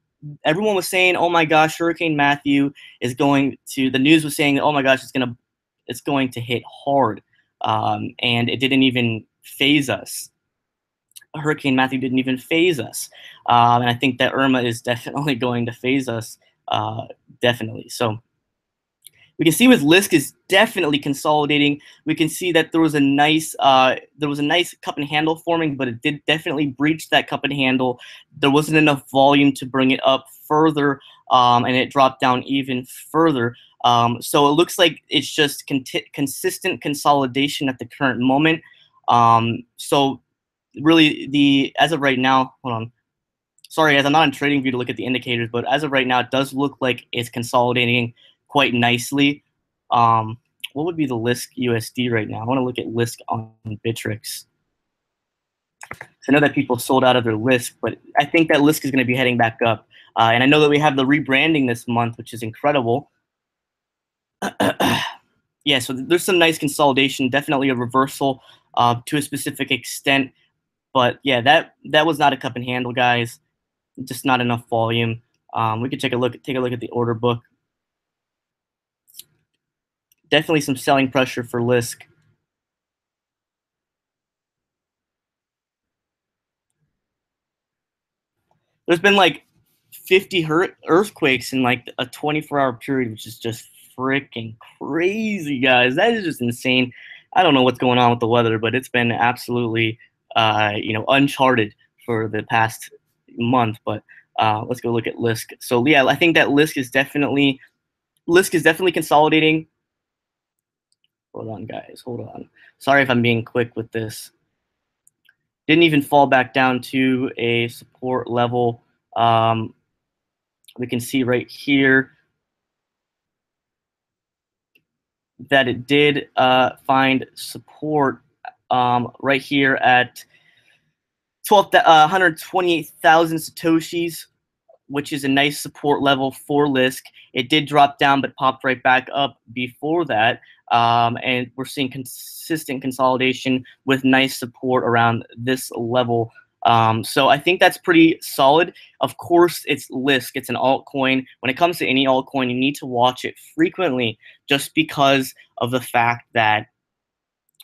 everyone was saying, oh my gosh, Hurricane Matthew is going to. The news was saying, oh my gosh, it's going to hit hard, and it didn't even phase us. Hurricane Matthew didn't even phase us. And I think that Irma is definitely going to phase us, definitely. So we can see with Lisk is definitely consolidating. We can see that there was a nice cup and handle forming, but it did definitely breach that cup and handle. There wasn't enough volume to bring it up further, and it dropped down even further. So it looks like it's just consistent consolidation at the current moment. So really, as of right now, hold on. Sorry, guys, I'm not on TradingView to look at the indicators, but as of right now, it does look like it's consolidating quite nicely. What would be the Lisk USD right now? I want to look at Lisk on Bittrex. I know that people sold out of their Lisk, but I think that Lisk is going to be heading back up. And I know that we have the rebranding this month, which is incredible. Yeah, so there's some nice consolidation, definitely a reversal to a specific extent. But yeah, that was not a cup and handle, guys. Just not enough volume. We could take a look at the order book. Definitely some selling pressure for Lisk. There's been like 50 earthquakes in like a 24-hour period, which is just freaking crazy, guys. That is just insane. I don't know what's going on with the weather, but it's been absolutely, uncharted for the past month. But let's go look at Lisk. So yeah, I think that Lisk is definitely consolidating. Hold on, guys. Hold on. Sorry if I'm being quick with this. Didn't even fall back down to a support level. We can see right here that it did find support right here at 128,000 Satoshis, which is a nice support level for Lisk. It did drop down, but popped right back up before that. And we're seeing consistent consolidation with nice support around this level. So I think that's pretty solid. Of course, it's Lisk. It's an altcoin. When it comes to any altcoin, you need to watch it frequently just because of the fact that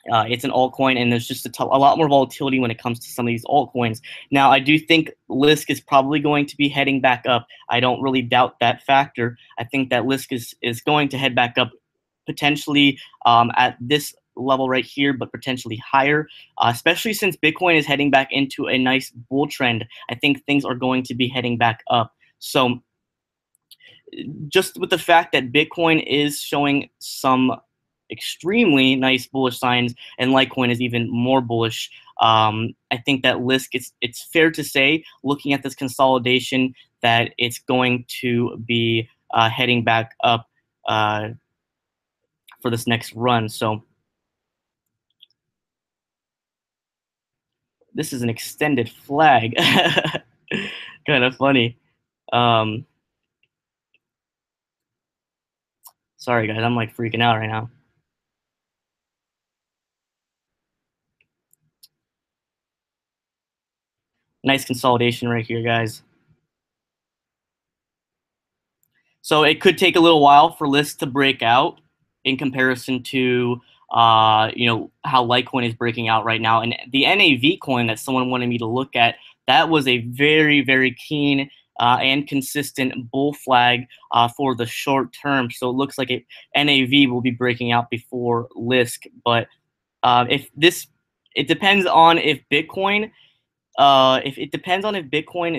it's an altcoin, and there's just a lot more volatility when it comes to some of these altcoins. Now, I do think Lisk is probably going to be heading back up. I don't really doubt that factor. I think that Lisk is going to head back up, potentially at this level right here, but potentially higher, especially since Bitcoin is heading back into a nice bull trend. I think things are going to be heading back up. So just with the fact that Bitcoin is showing some extremely nice bullish signs, and Litecoin is even more bullish. I think that Lisk, it's fair to say, looking at this consolidation, that it's going to be heading back up for this next run. So this is an extended flag. Kind of funny. Sorry, guys, I'm like freaking out right now. Nice consolidation right here, guys. So it could take a little while for Lisk to break out in comparison to how Litecoin is breaking out right now. And the NAV coin that someone wanted me to look at, that was a very, very keen and consistent bull flag for the short term. So it looks like NAV will be breaking out before Lisk. But it depends on if Bitcoin,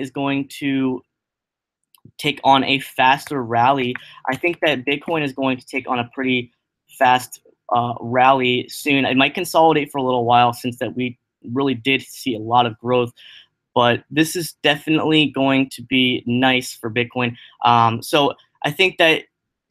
is going to take on a faster rally. I think that Bitcoin is going to take on a pretty fast rally soon. It might consolidate for a little while since that we really did see a lot of growth, but this is definitely going to be nice for Bitcoin. So I think that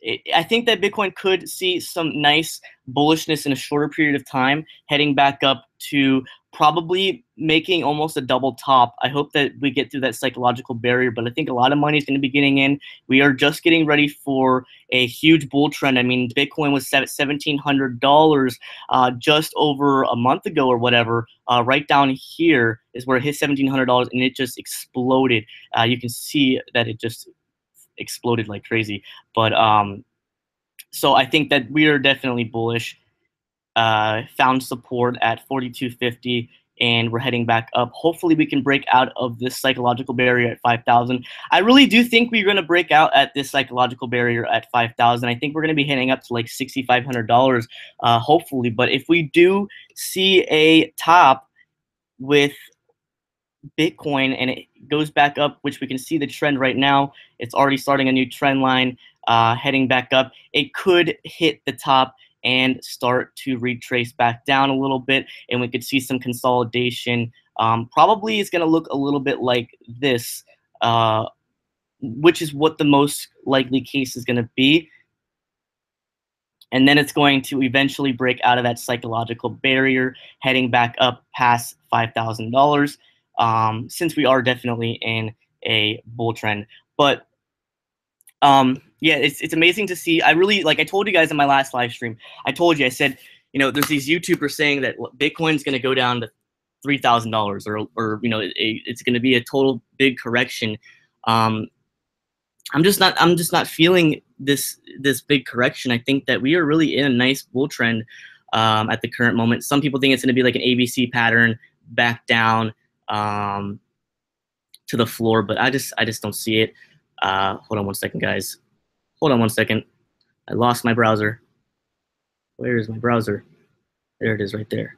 Bitcoin could see some nice bullishness in a shorter period of time, heading back up to probably making almost a double top. I hope that we get through that psychological barrier, but I think a lot of money is going to be getting in. We are just getting ready for a huge bull trend. I mean, Bitcoin was set at $1,700 just over a month ago or whatever. Right down here is where it hit $1,700 and it just exploded. You can see that it just exploded like crazy. But so I think that we are definitely bullish. Found support at 42.50 and we're heading back up. Hopefully we can break out of this psychological barrier at 5,000. I really do think we're going to break out at this psychological barrier at 5,000. I think we're going to be hitting up to like $6,500 hopefully. But if we do see a top with Bitcoin and it goes back up, which we can see the trend right now, it's already starting a new trend line heading back up. It could hit the top and start to retrace back down a little bit, and we could see some consolidation. Probably is going to look a little bit like this, which is what the most likely case is going to be. And then it's going to eventually break out of that psychological barrier, heading back up past $5,000, since we are definitely in a bull trend. But yeah, it's amazing to see. I really, like I told you guys in my last live stream, I said, there's these YouTubers saying that Bitcoin's going to go down to $3,000 or it's going to be a total big correction. I'm just not feeling this big correction. I think that we are really in a nice bull trend at the current moment. Some people think it's going to be like an ABC pattern back down to the floor, but I just don't see it. Hold on one second, guys. Hold on one second. I lost my browser. Where is my browser? There it is right there.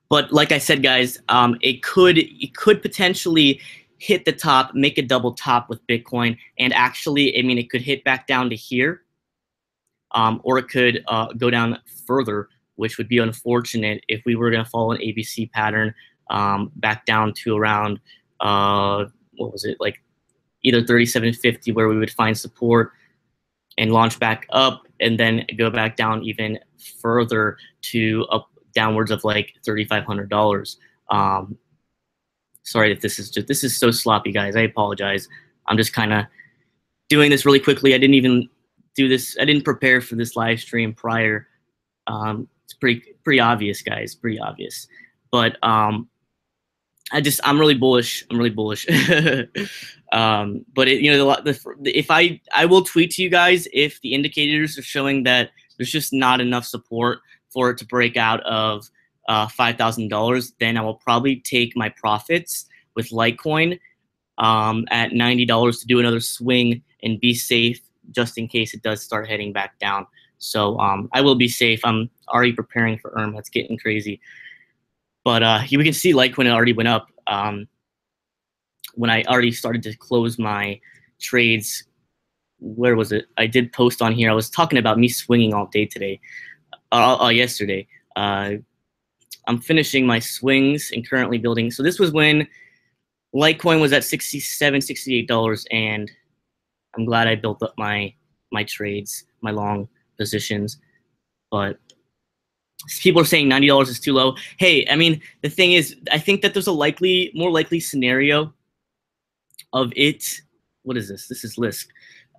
But like I said, guys, it could potentially hit the top, make a double top with Bitcoin, and actually, I mean, it could hit back down to here, or it could go down further, which would be unfortunate if we were going to follow an ABC pattern back down to around what was it, like either 37.50, where we would find support and launch back up, and then go back down even further to up downwards of like $3,500. Sorry if this is so sloppy, guys. I apologize. I'm just kind of doing this really quickly. I didn't even do this. I didn't prepare for this live stream prior. It's pretty obvious, guys. Pretty obvious. But I'm really bullish. I'm really bullish. But if I will tweet to you guys if the indicators are showing that there's just not enough support for it to break out of $5,000, then I will probably take my profits with Litecoin at $90 to do another swing and be safe just in case it does start heading back down. So I will be safe. I'm already preparing for That's getting crazy. But we can see Litecoin already went up when I already started to close my trades. Where was it? I did post on here. I was talking about me swinging all day today. Yesterday. I'm finishing my swings and currently building. So this was when Litecoin was at $67, $68, and I'm glad I built up my trades, my long positions. But people are saying $90 is too low. Hey, I mean, the thing is, I think that there's a more likely scenario of it. What is this? This is Lisk.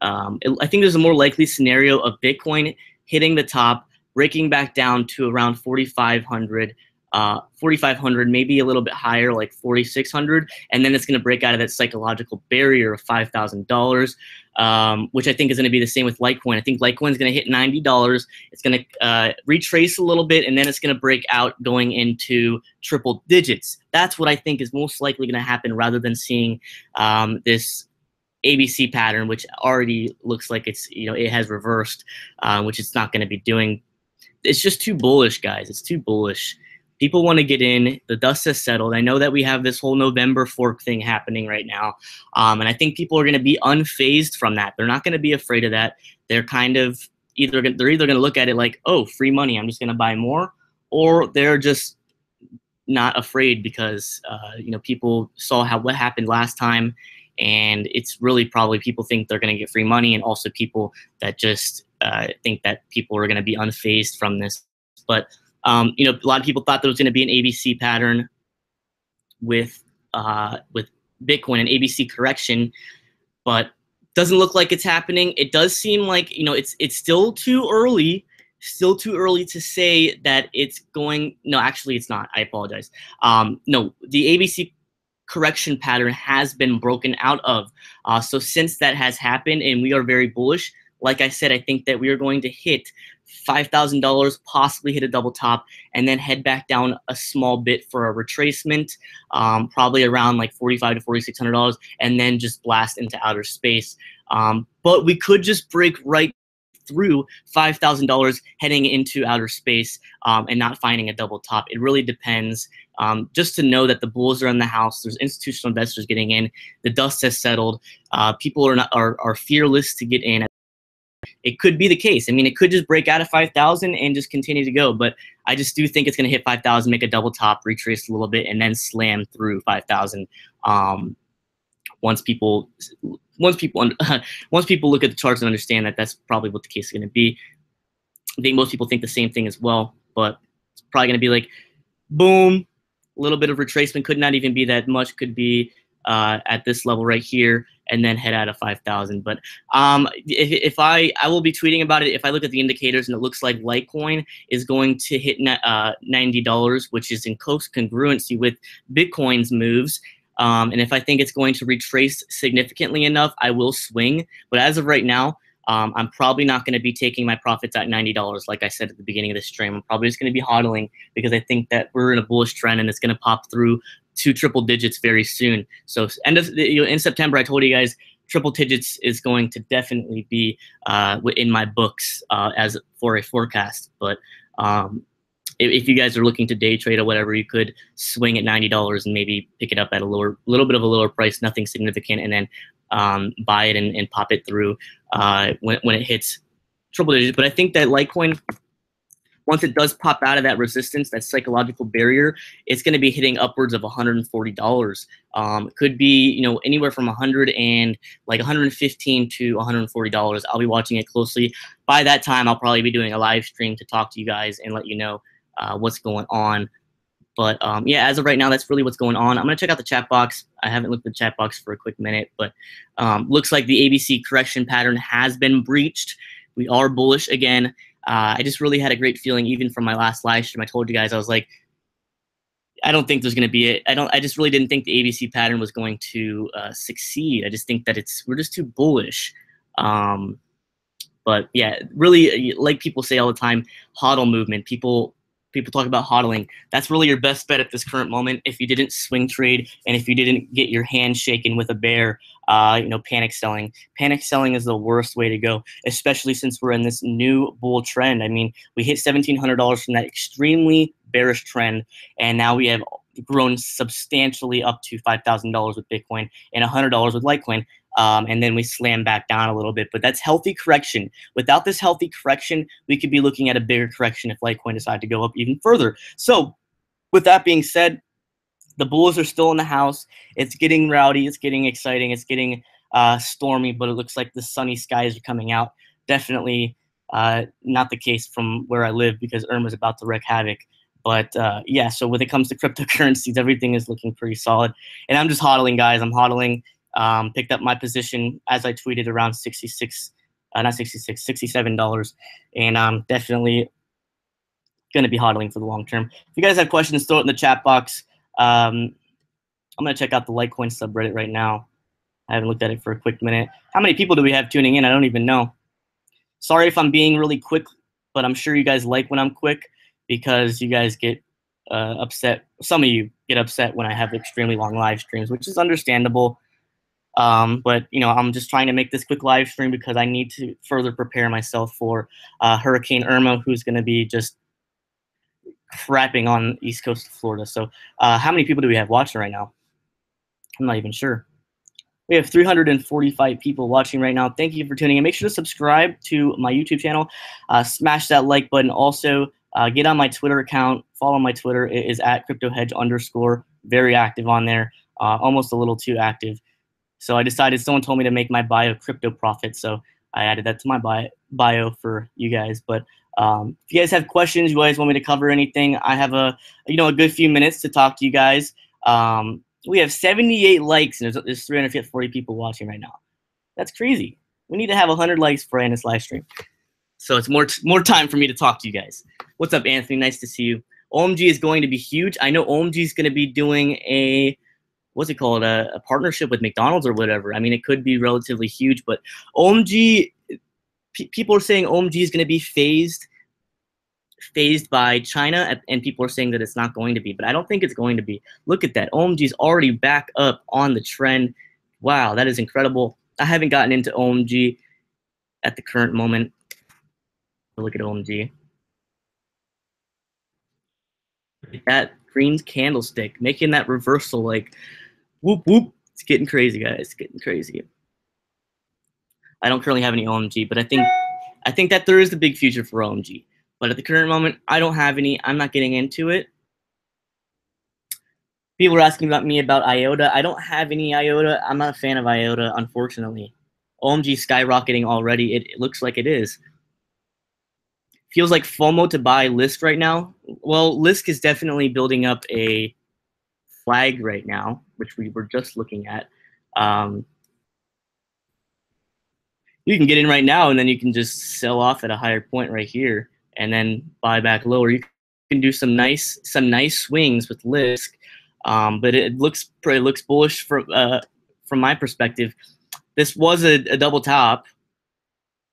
I think there's a more likely scenario of Bitcoin hitting the top, breaking back down to around 4,500, 4,500, maybe a little bit higher, like 4,600, and then it's going to break out of that psychological barrier of $5,000, which I think is going to be the same with Litecoin. I think Litecoin is going to hit $90. It's going to retrace a little bit, and then it's going to break out going into triple digits. That's what I think is most likely going to happen, rather than seeing this ABC pattern, which already looks like it's, it has reversed, which it's not going to be doing. It's just too bullish, guys. It's too bullish. People want to get in. The dust has settled. I know that we have this whole November fork thing happening right now, and I think people are going to be unfazed from that. They're not going to be afraid of that. They're kind of either going to look at it like, oh, free money, I'm just going to buy more, or they're just not afraid because people saw what happened last time, and it's really probably people think they're going to get free money, and also people that just think that people are going to be unfazed from this. But a lot of people thought there was going to be an ABC pattern with Bitcoin, an ABC correction, but doesn't look like it's happening. It does seem like it's still too early. Still too early to say that it's going. No, actually, it's not. I apologize. No, the ABC correction pattern has been broken out of. So since that has happened, and we are very bullish, like I said, I think that we are going to hit $5,000, possibly hit a double top, and then head back down a small bit for a retracement, probably around like $4,500 to $4,600, and then just blast into outer space. But we could just break right through $5,000 heading into outer space and not finding a double top. It really depends. Just to know that the bulls are in the house, there's institutional investors getting in, the dust has settled, people are fearless to get in. It could be the case. I mean, it could just break out of 5,000 and just continue to go. But I just do think it's going to hit 5,000, make a double top, retrace a little bit, and then slam through 5,000. Once people look at the charts and understand that that's probably what the case is going to be. I think most people think the same thing as well. But it's probably going to be like, boom, a little bit of retracement. Could not even be that much. Could be at this level right here, and then head out of 5,000. But if I will be tweeting about it. If I look at the indicators and it looks like Litecoin is going to hit $90, which is in close congruency with Bitcoin's moves. And if I think it's going to retrace significantly enough, I will swing. But as of right now, I'm probably not going to be taking my profits at $90, like I said at the beginning of this stream. I'm probably just going to be hodling because I think that we're in a bullish trend and it's going to pop through to triple digits very soon. So in September, I told you guys triple digits is going to definitely be in my books as for a forecast. But if you guys are looking to day trade or whatever, you could swing at $90 and maybe pick it up at a little bit of a lower price, nothing significant, and then buy it and pop it through when it hits triple digits. But I think that Litecoin, once it does pop out of that resistance, that psychological barrier, it's going to be hitting upwards of $140. Could be anywhere from $115 to $140. I'll be watching it closely. By that time, I'll probably be doing a live stream to talk to you guys and let you know what's going on. But yeah, as of right now, that's really what's going on. I'm going to check out the chat box. I haven't looked at the chat box for a quick minute, but looks like the ABC correction pattern has been breached. We are bullish again. I just really had a great feeling, even from my last live stream. I told you guys, I was like, I don't think there's going to be I just really didn't think the ABC pattern was going to succeed. I just think that we're just too bullish. But yeah, really, like people say all the time, hodl movement. People talk about hodling. That's really your best bet at this current moment. If you didn't swing trade and if you didn't get your hand shaken with a bear, panic selling. Panic selling is the worst way to go, especially since we're in this new bull trend. I mean, we hit $1,700 from that extremely bearish trend, and now we have grown substantially up to $5,000 with Bitcoin and $100 with Litecoin. And then we slam back down a little bit, but that's healthy correction. Without this healthy correction, we could be looking at a bigger correction if Litecoin decided to go up even further. So with that being said, the bulls are still in the house. It's getting rowdy. It's getting exciting. It's getting stormy, but it looks like the sunny skies are coming out. Definitely not the case from where I live because Irma's about to wreak havoc. But yeah, so when it comes to cryptocurrencies, everything is looking pretty solid. And I'm just hodling, guys. I'm hodling. Picked up my position as I tweeted around $67. And definitely going to be hodling for the long term. If you guys have questions, throw it in the chat box. I'm going to check out the Litecoin subreddit right now. I haven't looked at it for a quick minute. How many people do we have tuning in? I don't even know. Sorry if I'm being really quick, but I'm sure you guys like when I'm quick because you guys get upset. Some of you get upset when I have extremely long live streams, which is understandable. But, you know, I'm just trying to make this quick live stream because I need to further prepare myself for Hurricane Irma, who's going to be just crapping on the east coast of Florida. So how many people do we have watching right now? I'm not even sure. We have 345 people watching right now. Thank you for tuning in. Make sure to subscribe to my YouTube channel. Smash that like button. Also, get on my Twitter account. Follow my Twitter. It is at @CryptoHedge_. Very active on there. Almost a little too active. So I decided, someone told me to make my bio crypto profit. So I added that to my bio for you guys. But if you guys have questions, you guys want me to cover anything, I have a good few minutes to talk to you guys. We have 78 likes and there's 340 people watching right now. That's crazy. We need to have 100 likes for this live stream. So it's more time for me to talk to you guys. What's up, Anthony? Nice to see you. OMG is going to be huge. I know OMG is going to be doing a, what's it called, a partnership with McDonald's or whatever. I mean, it could be relatively huge, but OMG, people are saying OMG is going to be phased by China, and people are saying that it's not going to be, but I don't think it's going to be. Look at that. OMG is already back up on the trend. Wow, that is incredible. I haven't gotten into OMG at the current moment. Look at OMG. That green candlestick making that reversal, like whoop whoop. It's getting crazy, guys. It's getting crazy. I don't currently have any OMG, but I think that there is the big future for OMG. But at the current moment, I don't have any. I'm not getting into it. People are asking about me about IOTA. I don't have any IOTA. I'm not a fan of IOTA, unfortunately. OMG skyrocketing already. It looks like it is. Feels like FOMO to buy Lisk right now. Well, Lisk is definitely building up a flag right now, which we were just looking at. You can get in right now, and then you can just sell off at a higher point right here, and then buy back lower. You can do some nice swings with Lisk, but it looks bullish from my perspective. This was a double top.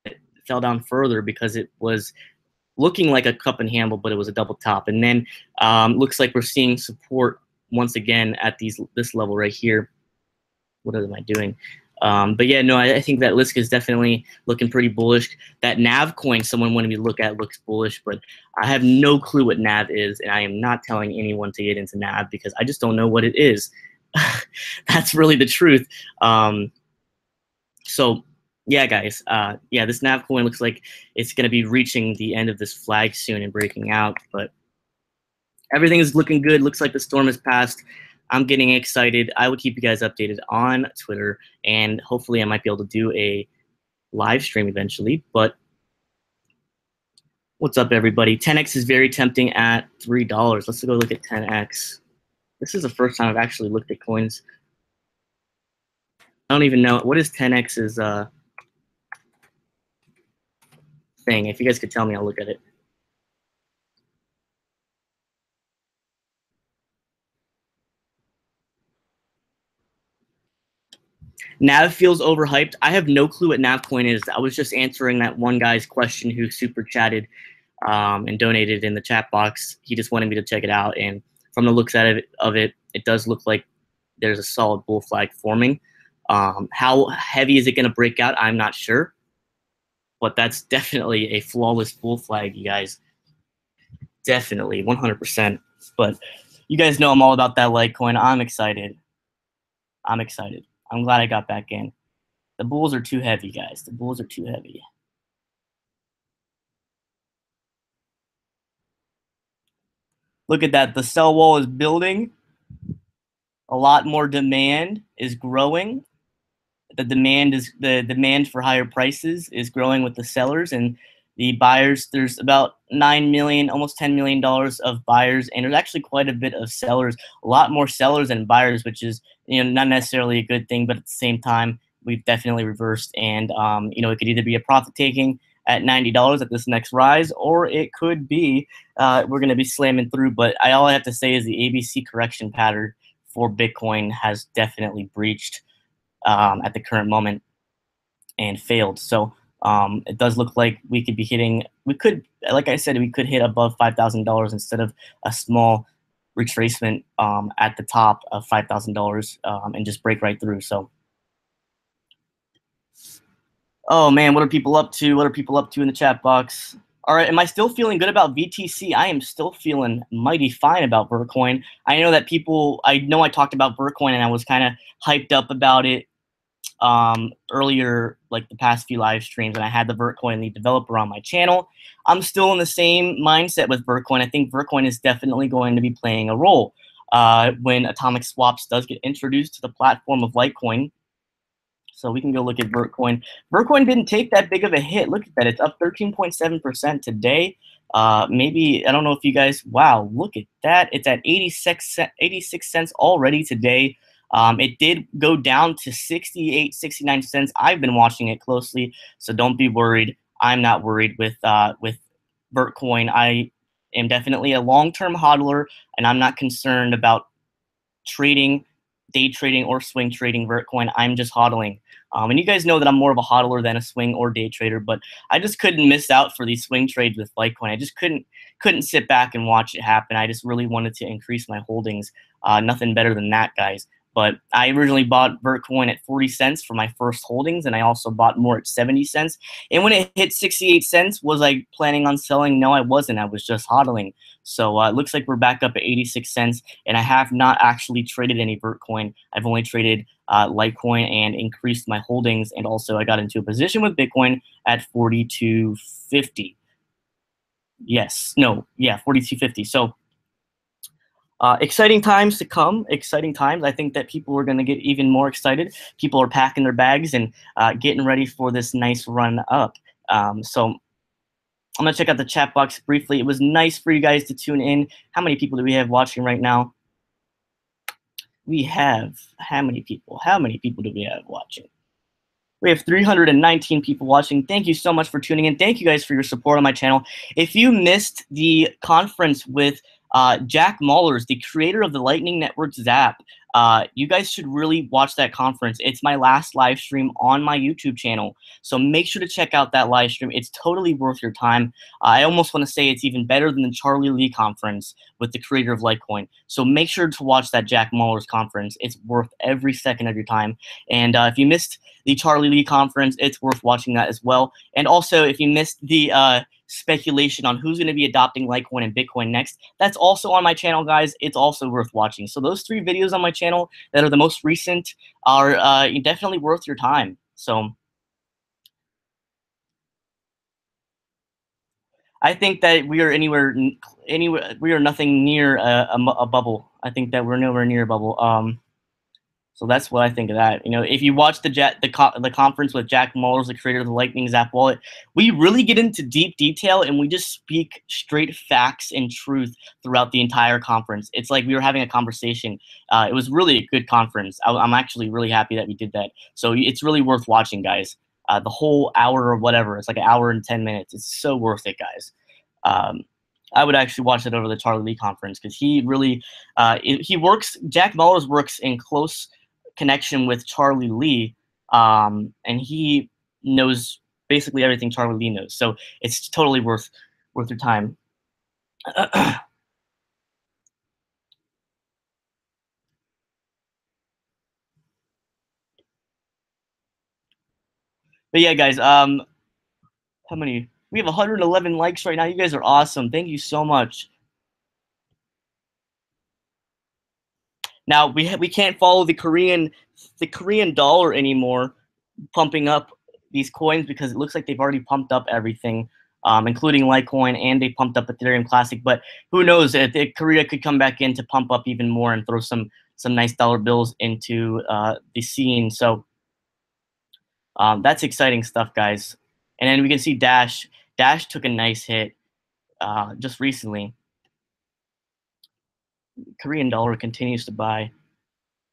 It fell down further because it was looking like a cup and handle, but it was a double top. And then looks like we're seeing support once again at this level right here. What am I doing? But yeah, no, I think that Lisk is definitely looking pretty bullish. That Nav Coin someone wanted me to look at looks bullish, but I have no clue what Nav is, and I am not telling anyone to get into Nav because I just don't know what it is. That's really the truth. So yeah, guys, yeah, this Nav Coin looks like it's going to be reaching the end of this flag soon and breaking out, but everything is looking good. Looks like the storm has passed. I'm getting excited. I will keep you guys updated on Twitter, and hopefully I might be able to do a live stream eventually. But what's up, everybody? 10x is very tempting at $3. Let's go look at 10x. This is the first time I've actually looked at coins. I don't even know. What is 10x's thing? If you guys could tell me, I'll look at it. Nav feels overhyped. I have no clue what Nav Coin is. I was just answering that one guy's question who super chatted and donated in the chat box. He just wanted me to check it out, and from the looks of it, it does look like there's a solid bull flag forming. How heavy is it going to break out? I'm not sure, but that's definitely a flawless bull flag, you guys. Definitely, 100%. But you guys know I'm all about that Litecoin. I'm excited. I'm excited. I'm glad I got back in. The bulls are too heavy, guys. The bulls are too heavy. Look at that. The sell wall is building. A lot more demand is growing. The demand for higher prices is growing with the sellers and the buyers. There's about 9 million, almost $10 million of buyers, and there's actually quite a bit of sellers. A lot more sellers than buyers, which is not necessarily a good thing, but at the same time, we've definitely reversed. And it could either be a profit taking at $90 at this next rise, or it could be we're going to be slamming through. But all I have to say is the ABC correction pattern for Bitcoin has definitely breached at the current moment and failed. So it does look like we could be hitting, like I said, we could hit above $5,000 instead of a small retracement at the top of $5,000 and just break right through. So, oh man, what are people up to? What are people up to in the chat box? All right, am I still feeling good about VTC? I am still feeling mighty fine about Vertcoin. I know that I talked about Vertcoin and I was kind of hyped up about it earlier, like the past few live streams, and I had the Vertcoin lead developer on my channel. I'm still in the same mindset with Vertcoin. I think Vertcoin is definitely going to be playing a role when atomic swaps does get introduced to the platform of Litecoin. So we can go look at Vertcoin. Vertcoin didn't take that big of a hit. Look at that. It's up 13.7% today. Maybe, I don't know if you guys, wow, look at that. It's at 86 cents already today. It did go down to 68, 69 cents. I've been watching it closely, so don't be worried. I'm not worried with Vertcoin. I am definitely a long-term hodler, and I'm not concerned about trading, day trading, or swing trading Vertcoin. I'm just hodling. And you guys know that I'm more of a hodler than a swing or day trader, but I just couldn't miss out for these swing trades with Litecoin. I just couldn't sit back and watch it happen. I just really wanted to increase my holdings. Nothing better than that, guys. But I originally bought Vertcoin at 40 cents for my first holdings, and I also bought more at 70 cents. And when it hit 68 cents, was I planning on selling? No, I wasn't. I was just hodling. So it looks like we're back up at 86 cents, and I have not actually traded any Vertcoin. I've only traded Litecoin and increased my holdings, and also I got into a position with Bitcoin at 42.50. Yes, no, yeah, 42.50. So exciting times to come. Exciting times. I think that people are going to get even more excited. People are packing their bags and getting ready for this nice run up. So I'm going to check out the chat box briefly. It was nice for you guys to tune in. How many people do we have watching right now? We have, how many people? How many people do we have watching? We have 319 people watching. Thank you so much for tuning in. Thank you guys for your support on my channel. If you missed the conference with Jack Mallers, the creator of the Lightning Network Zap, you guys should really watch that conference. It's my last live stream on my YouTube channel. So make sure to check out that live stream. It's totally worth your time. I almost want to say it's even better than the Charlie Lee conference with the creator of Litecoin. So make sure to watch that Jack Mallers conference. It's worth every second of your time. And if you missed the Charlie Lee conference, it's worth watching that as well. And also, if you missed the speculation on who's going to be adopting Litecoin and Bitcoin next, that's also on my channel, guys. It's also worth watching. So those 3 videos on my channel that are the most recent are definitely worth your time. So I think that we are we are nothing near a bubble. I think that we're nowhere near a bubble. So that's what I think of that. You know, if you watch the conference with Jack Mallers, the creator of the Lightning Zap wallet, we really get into deep detail and we just speak straight facts and truth throughout the entire conference. It's like we were having a conversation. It was really a good conference. I'm actually really happy that we did that. So it's really worth watching, guys. The whole hour or whatever. It's like an hour and 10 minutes. It's so worth it, guys. I would actually watch it over the Charlie Lee conference because he really, Jack Mallers works in close connection with Charlie Lee, and he knows basically everything Charlie Lee knows. So it's totally worth your time. But yeah, guys, how many? We have 111 likes right now. You guys are awesome. Thank you so much. Now we can't follow the Korean dollar anymore, pumping up these coins because it looks like they've already pumped up everything, including Litecoin, and they pumped up Ethereum Classic. But who knows? Korea could come back in to pump up even more and throw some nice dollar bills into the scene. So that's exciting stuff, guys. And then we can see Dash. Dash took a nice hit just recently. Korean dollar continues to buy.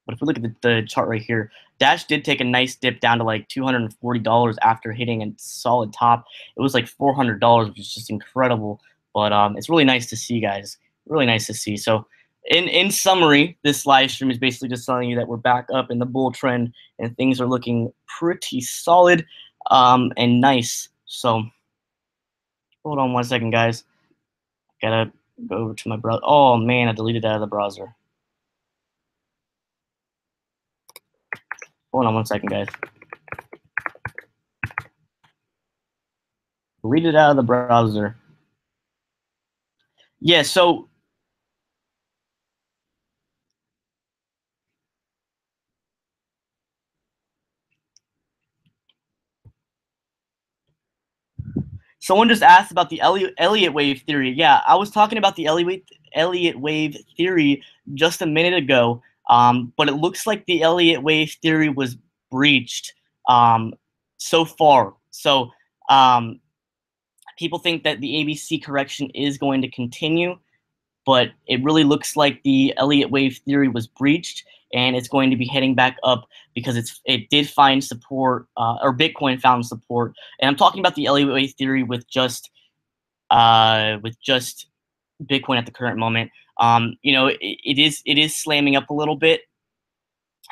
But if we look at the chart right here, Dash did take a nice dip down to like $240 after hitting a solid top. It was like $400, which is just incredible. But it's really nice to see, guys. Really nice to see. So in summary, this live stream is basically just telling you that we're back up in the bull trend and things are looking pretty solid and nice. So hold on one second, guys. Gotta go over to my browser. Oh man, I deleted it out of the browser. Hold on one second, guys. Read it out of the browser. Yeah, so someone just asked about the Elliot Wave theory. Yeah, I was talking about the Elliot Wave theory just a minute ago, but it looks like the Elliot Wave theory was breached so far. So people think that the ABC correction is going to continue, but it really looks like the Elliott Wave theory was breached, and it's going to be heading back up because it did find support, or Bitcoin found support. And I'm talking about the Elliott Wave theory with just Bitcoin at the current moment. You know, it is slamming up a little bit,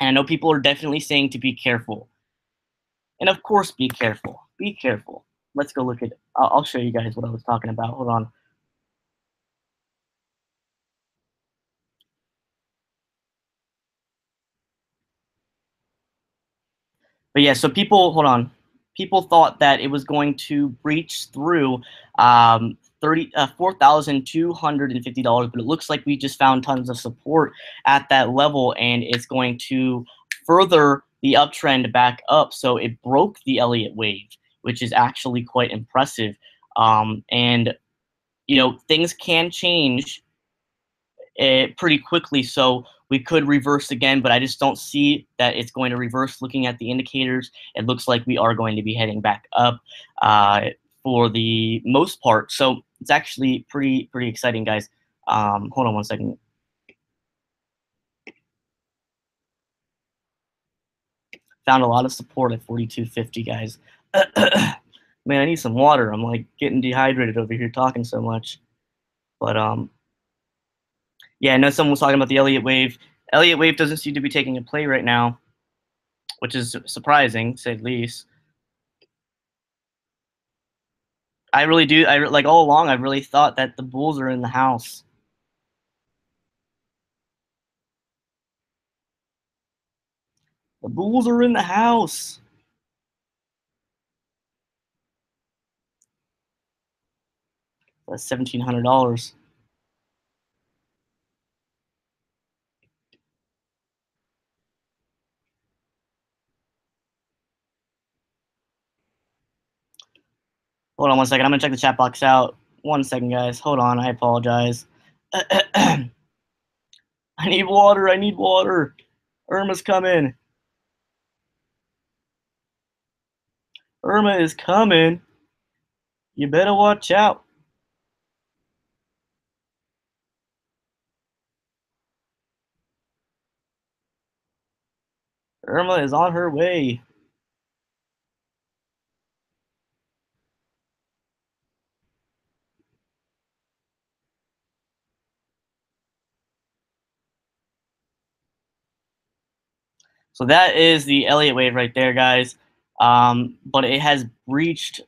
and I know people are definitely saying to be careful. And of course, be careful. Be careful. Let's go look at it. I'll show you guys what I was talking about. Hold on. But yeah, so hold on. People thought that it was going to breach through $4,250, but it looks like we just found tons of support at that level, and it's going to further the uptrend back up. So it broke the Elliott Wave, which is actually quite impressive. And you know, things can change pretty quickly, so we could reverse again, but I just don't see that it's going to reverse. Looking at the indicators, it looks like we are going to be heading back up for the most part. So it's actually pretty exciting, guys. Hold on one second. Found a lot of support at 42.50, guys. Man, I need some water. I'm like getting dehydrated over here talking so much. But yeah, I know someone was talking about the Elliott Wave. Elliott Wave doesn't seem to be taking a play right now, which is surprising, to say the least. I really do. Like all along, I've really thought that the Bulls are in the house. The Bulls are in the house. That's $1,700. Hold on one second. I'm gonna check the chat box out. 1 second, guys. Hold on. I apologize. I need water. I need water. Irma's coming. Irma is coming. You better watch out. Irma is on her way. So that is the Elliott Wave right there, guys. But it has breached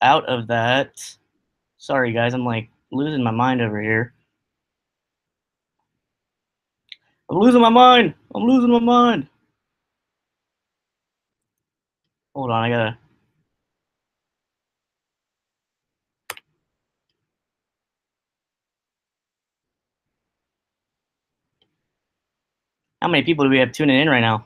out of that. Sorry, guys. I'm like losing my mind over here. I'm losing my mind. I'm losing my mind. Hold on, I gotta. How many people do we have tuning in right now?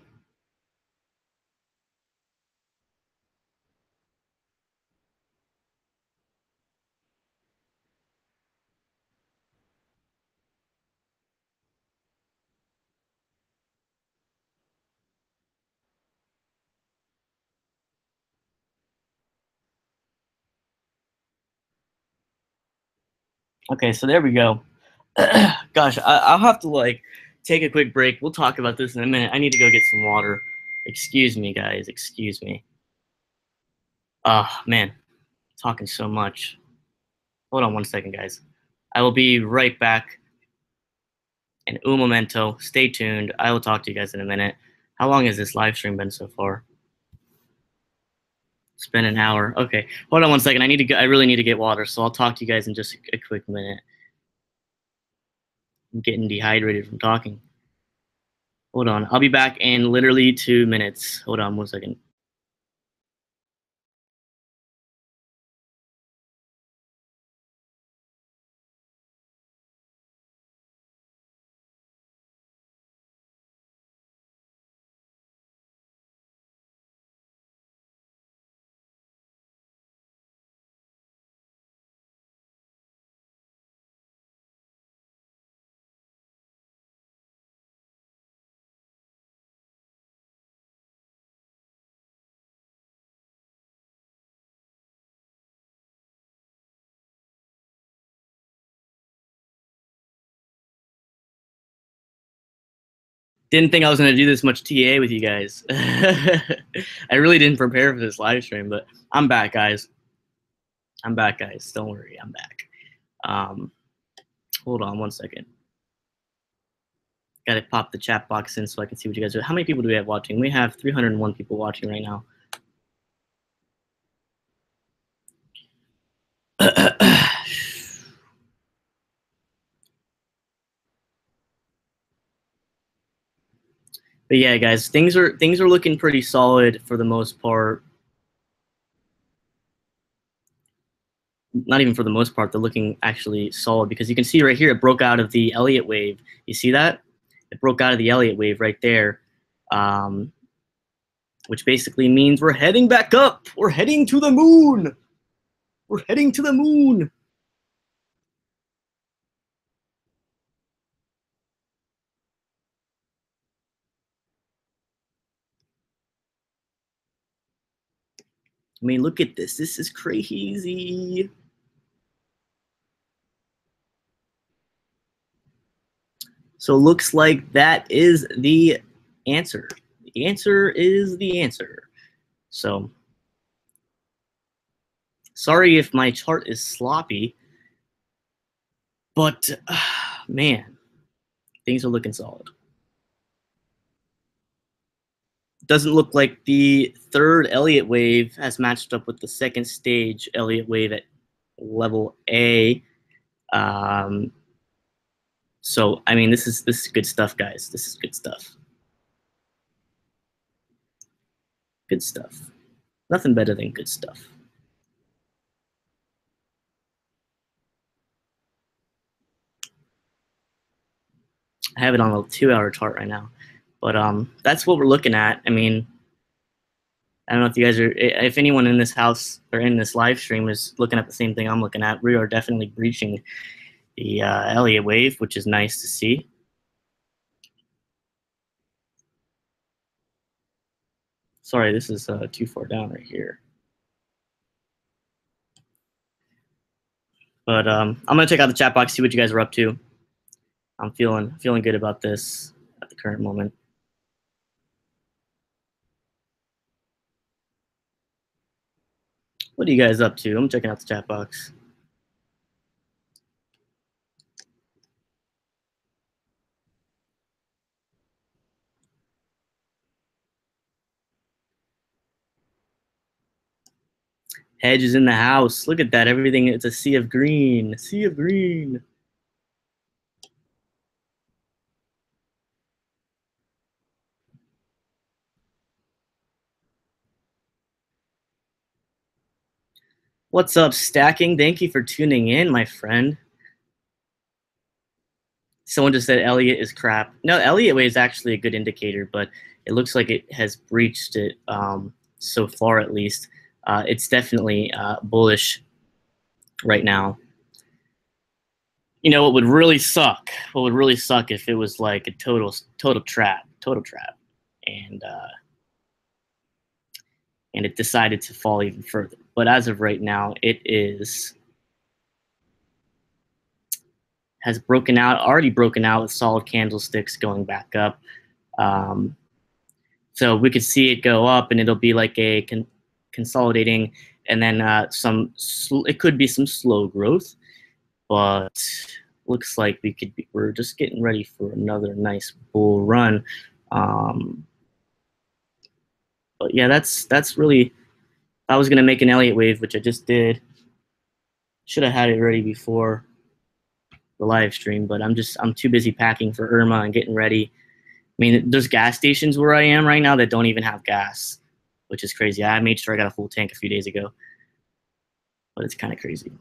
Okay, so there we go. Gosh, I'll have to like take a quick break. We'll talk about this in a minute. I need to go get some water. Excuse me, guys. Excuse me. Man, talking so much. Hold on one second, guys. I will be right back. And un momento. Stay tuned. I will talk to you guys in a minute. How long has this live stream been so far? It's been an hour. Okay. Hold on one second. I really need to get water, so I'll talk to you guys in just a quick minute. I'm getting dehydrated from talking. Hold on. I'll be back in literally 2 minutes. Hold on one second. Didn't think I was going to do this much TA with you guys. I really didn't prepare for this live stream, but I'm back, guys. I'm back, guys. Don't worry. I'm back. Hold on one second. Got to pop the chat box in so I can see what you guys do. How many people do we have watching? We have 301 people watching right now. But yeah, guys, things are looking pretty solid for the most part. Not even for the most part, they're looking actually solid because you can see right here it broke out of the Elliot Wave. You see that? It broke out of the Elliot Wave right there, which basically means we're heading back up. We're heading to the moon. We're heading to the moon. I mean, look at this. This is crazy. So looks like that is the answer. The answer is the answer. So sorry if my chart is sloppy, but man, things are looking solid. Doesn't look like the third Elliott wave has matched up with the second stage Elliott wave at level A. So I mean, this is good stuff, guys. This is good stuff. Good stuff. Nothing better than good stuff. I have it on a 2-hour chart right now, but that's what we're looking at. I mean, I don't know if you guys are, if anyone in this house or in this live stream is looking at the same thing I'm looking at. We are definitely breaching the Elliott wave, which is nice to see. Sorry, this is too far down right here. But I'm gonna check out the chat box, see what you guys are up to. I'm feeling good about this at the current moment. What are you guys up to? I'm checking out the chat box. Hedge is in the house. Look at that. Everything, it's a sea of green. Sea of green. What's up, Stacking? Thank you for tuning in, my friend. Someone just said Elliott is crap. No, Elliott Wave is actually a good indicator, but it looks like it has breached it so far, at least. It's definitely bullish right now. You know, what would really suck? What would really suck if it was like a total trap, and it decided to fall even further. But as of right now, it is has broken out, already broken out with solid candlesticks going back up. So we could see it go up, and it'll be like a consolidating, and then it could be some slow growth, but looks like we're just getting ready for another nice bull run. But yeah, that's really. I was gonna make an Elliot Wave, which I just did. Should have had it ready before the live stream, but I'm too busy packing for Irma and getting ready. I mean, there's gas stations where I am right now that don't even have gas, which is crazy. I made sure I got a full tank a few days ago, but it's kind of crazy.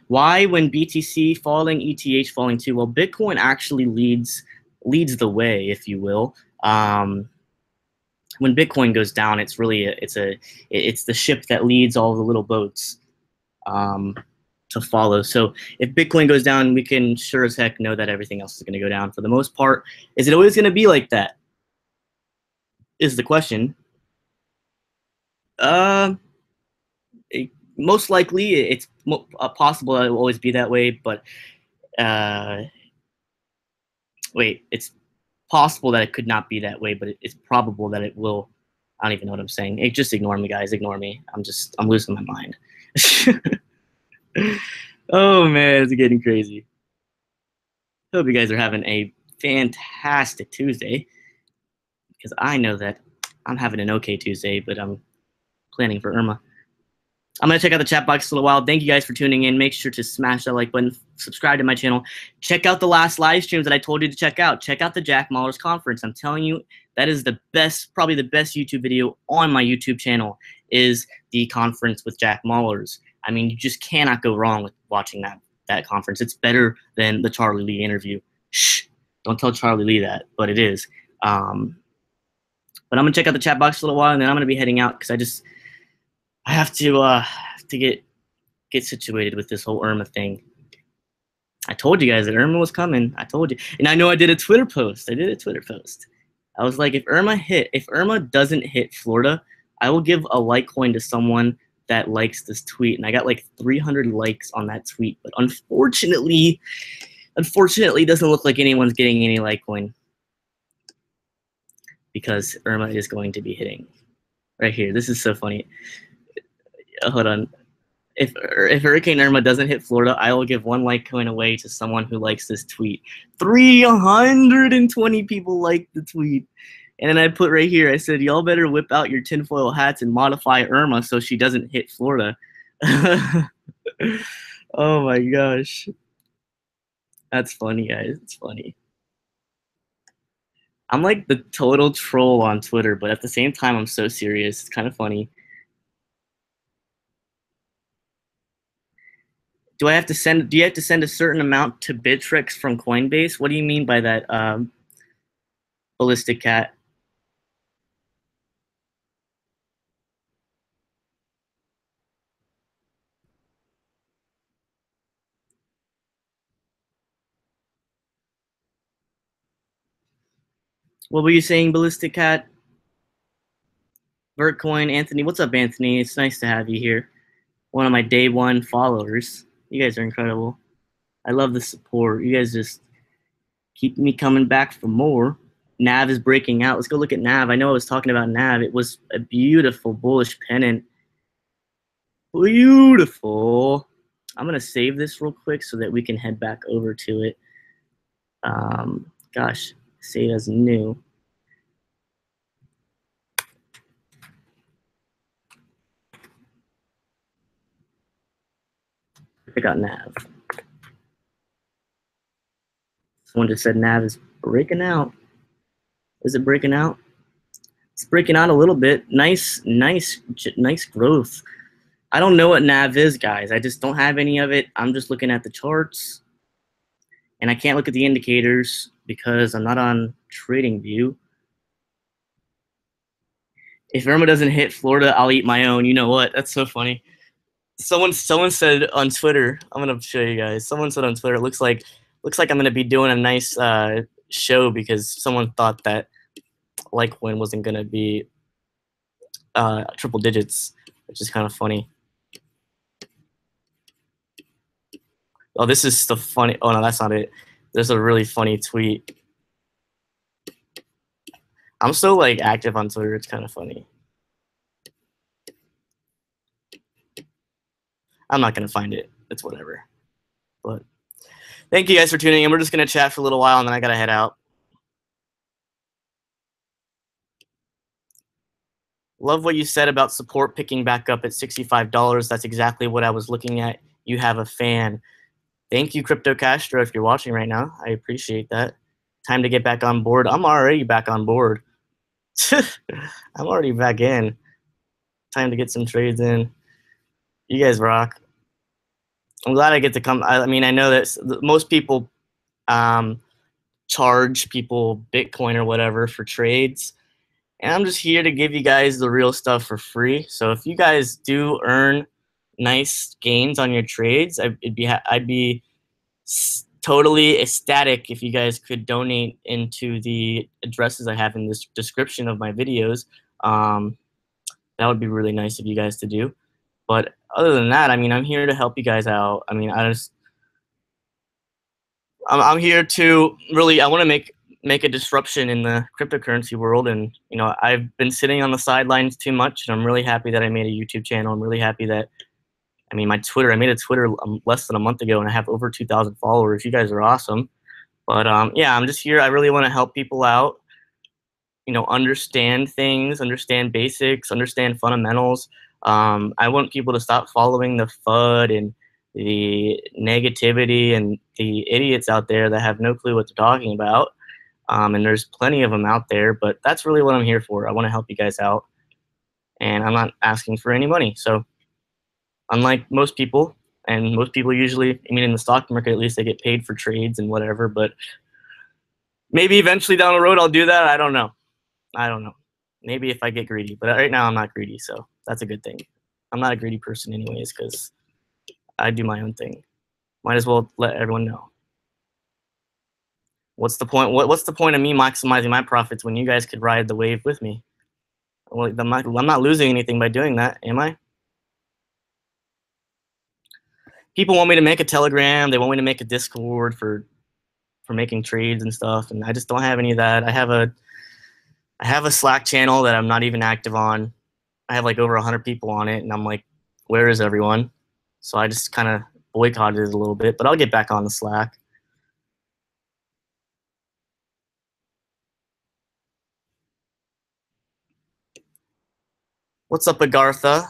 Why, when BTC falling, ETH falling too? Well, Bitcoin actually leads the way, if you will. When Bitcoin goes down, it's really it's the ship that leads all the little boats to follow. So if Bitcoin goes down, we can sure as heck know that everything else is going to go down. For the most part, is it always going to be like that? Is the question. Most likely, it's possible that it will always be that way, but wait, it's possible that it could not be that way, but it's probable that it will. I don't even know what I'm saying. Just ignore me, guys. Ignore me. I'm losing my mind. Oh man, it's getting crazy. Hope you guys are having a fantastic Tuesday, because I know that I'm having an okay Tuesday, but I'm planning for Irma. I'm going to check out the chat box for a little while. Thank you guys for tuning in. Make sure to smash that like button. Subscribe to my channel. Check out the last live streams that I told you to check out. Check out the Jack Mallers conference. I'm telling you, that is the best, probably the best YouTube video on my YouTube channel is the conference with Jack Mallers. I mean, you just cannot go wrong with watching that conference. It's better than the Charlie Lee interview. Shh, don't tell Charlie Lee that, but it is. But I'm going to check out the chat box for a little while, and then I'm going to be heading out because I have to get situated with this whole Irma thing. I told you guys that Irma was coming. I told you. And I know I did a Twitter post. I was like, if Irma doesn't hit Florida, I will give a Litecoin to someone that likes this tweet. And I got like 300 likes on that tweet. But unfortunately, it doesn't look like anyone's getting any Litecoin, because Irma is going to be hitting right here. This is so funny. Hold on. If Hurricane Irma doesn't hit Florida, I will give one Litecoin away to someone who likes this tweet. 320 people liked the tweet. And then I put right here, I said, y'all better whip out your tinfoil hats and modify Irma so she doesn't hit Florida. Oh my gosh. That's funny, guys. It's funny. I'm like the total troll on Twitter, but at the same time, I'm so serious. It's kind of funny. Do you have to send a certain amount to Bittrex from Coinbase? What do you mean by that, Ballistic Cat? What were you saying, Ballistic Cat? Vertcoin, Anthony. What's up, Anthony? It's nice to have you here. One of my day one followers. You guys are incredible. I love the support. You guys just keep me coming back for more. Nav is breaking out. Let's go look at Nav. I know I was talking about Nav. It was a beautiful bullish pennant. Beautiful. I'm going to save this real quick so that we can head back over to it. Gosh, save as new. I got Nav. Someone just said Nav is breaking out. Is it breaking out? It's breaking out a little bit. Nice growth. I don't know what Nav is, guys. I just don't have any of it. I'm just looking at the charts. And I can't look at the indicators because I'm not on TradingView. If Irma doesn't hit Florida, I'll eat my own. You know what? That's so funny. Someone said on Twitter, I'm gonna show you guys. Someone said on Twitter, it looks like I'm gonna be doing a nice show because someone thought that Litecoin wasn't gonna be triple digits, which is kind of funny. Oh, this is the funny. Oh no, that's not it. There's a really funny tweet. I'm so like active on Twitter. It's kind of funny. I'm not gonna find it. It's whatever. But thank you guys for tuning in. We're just gonna chat for a little while and then I gotta head out. Love what you said about support picking back up at $65. That's exactly what I was looking at. You have a fan. Thank you, Crypto Castro, if you're watching right now. I appreciate that. Time to get back on board. I'm already back on board. I'm already back in. Time to get some trades in. You guys rock. I'm glad I get to come. I mean, I know that most people charge people Bitcoin or whatever for trades. And I'm just here to give you guys the real stuff for free. So if you guys do earn nice gains on your trades, I'd be totally ecstatic if you guys could donate into the addresses I have in this description of my videos. That would be really nice of you guys to do. But other than that, I mean, I'm here to help you guys out. I mean, I'm here to really, I want to make a disruption in the cryptocurrency world. And, you know, I've been sitting on the sidelines too much, and I'm really happy that I made a YouTube channel. I'm really happy that, I mean, my Twitter, I made a Twitter less than a month ago, and I have over 2,000 followers. You guys are awesome. But, yeah, I'm just here. I really want to help people out, you know, understand things, understand basics, understand fundamentals. I want people to stop following the FUD and the negativity and the idiots out there that have no clue what they're talking about. And there's plenty of them out there, but that's really what I'm here for. I want to help you guys out, and I'm not asking for any money. So unlike most people, and most people usually, I mean, in the stock market at least, they get paid for trades and whatever, but maybe eventually down the road I'll do that. I don't know. Maybe if I get greedy, but right now I'm not greedy, so that's a good thing. I'm not a greedy person anyways, because I do my own thing. Might as well let everyone know. What's the point? What's the point of me maximizing my profits when you guys could ride the wave with me? Well, I'm not losing anything by doing that, am I? People want me to make a Telegram. They want me to make a Discord for making trades and stuff, and I just don't have any of that. I have a Slack channel that I'm not even active on. I have like over 100 people on it, and I'm like, where is everyone? So I just kind of boycotted it a little bit, but I'll get back on the Slack. What's up, Agartha?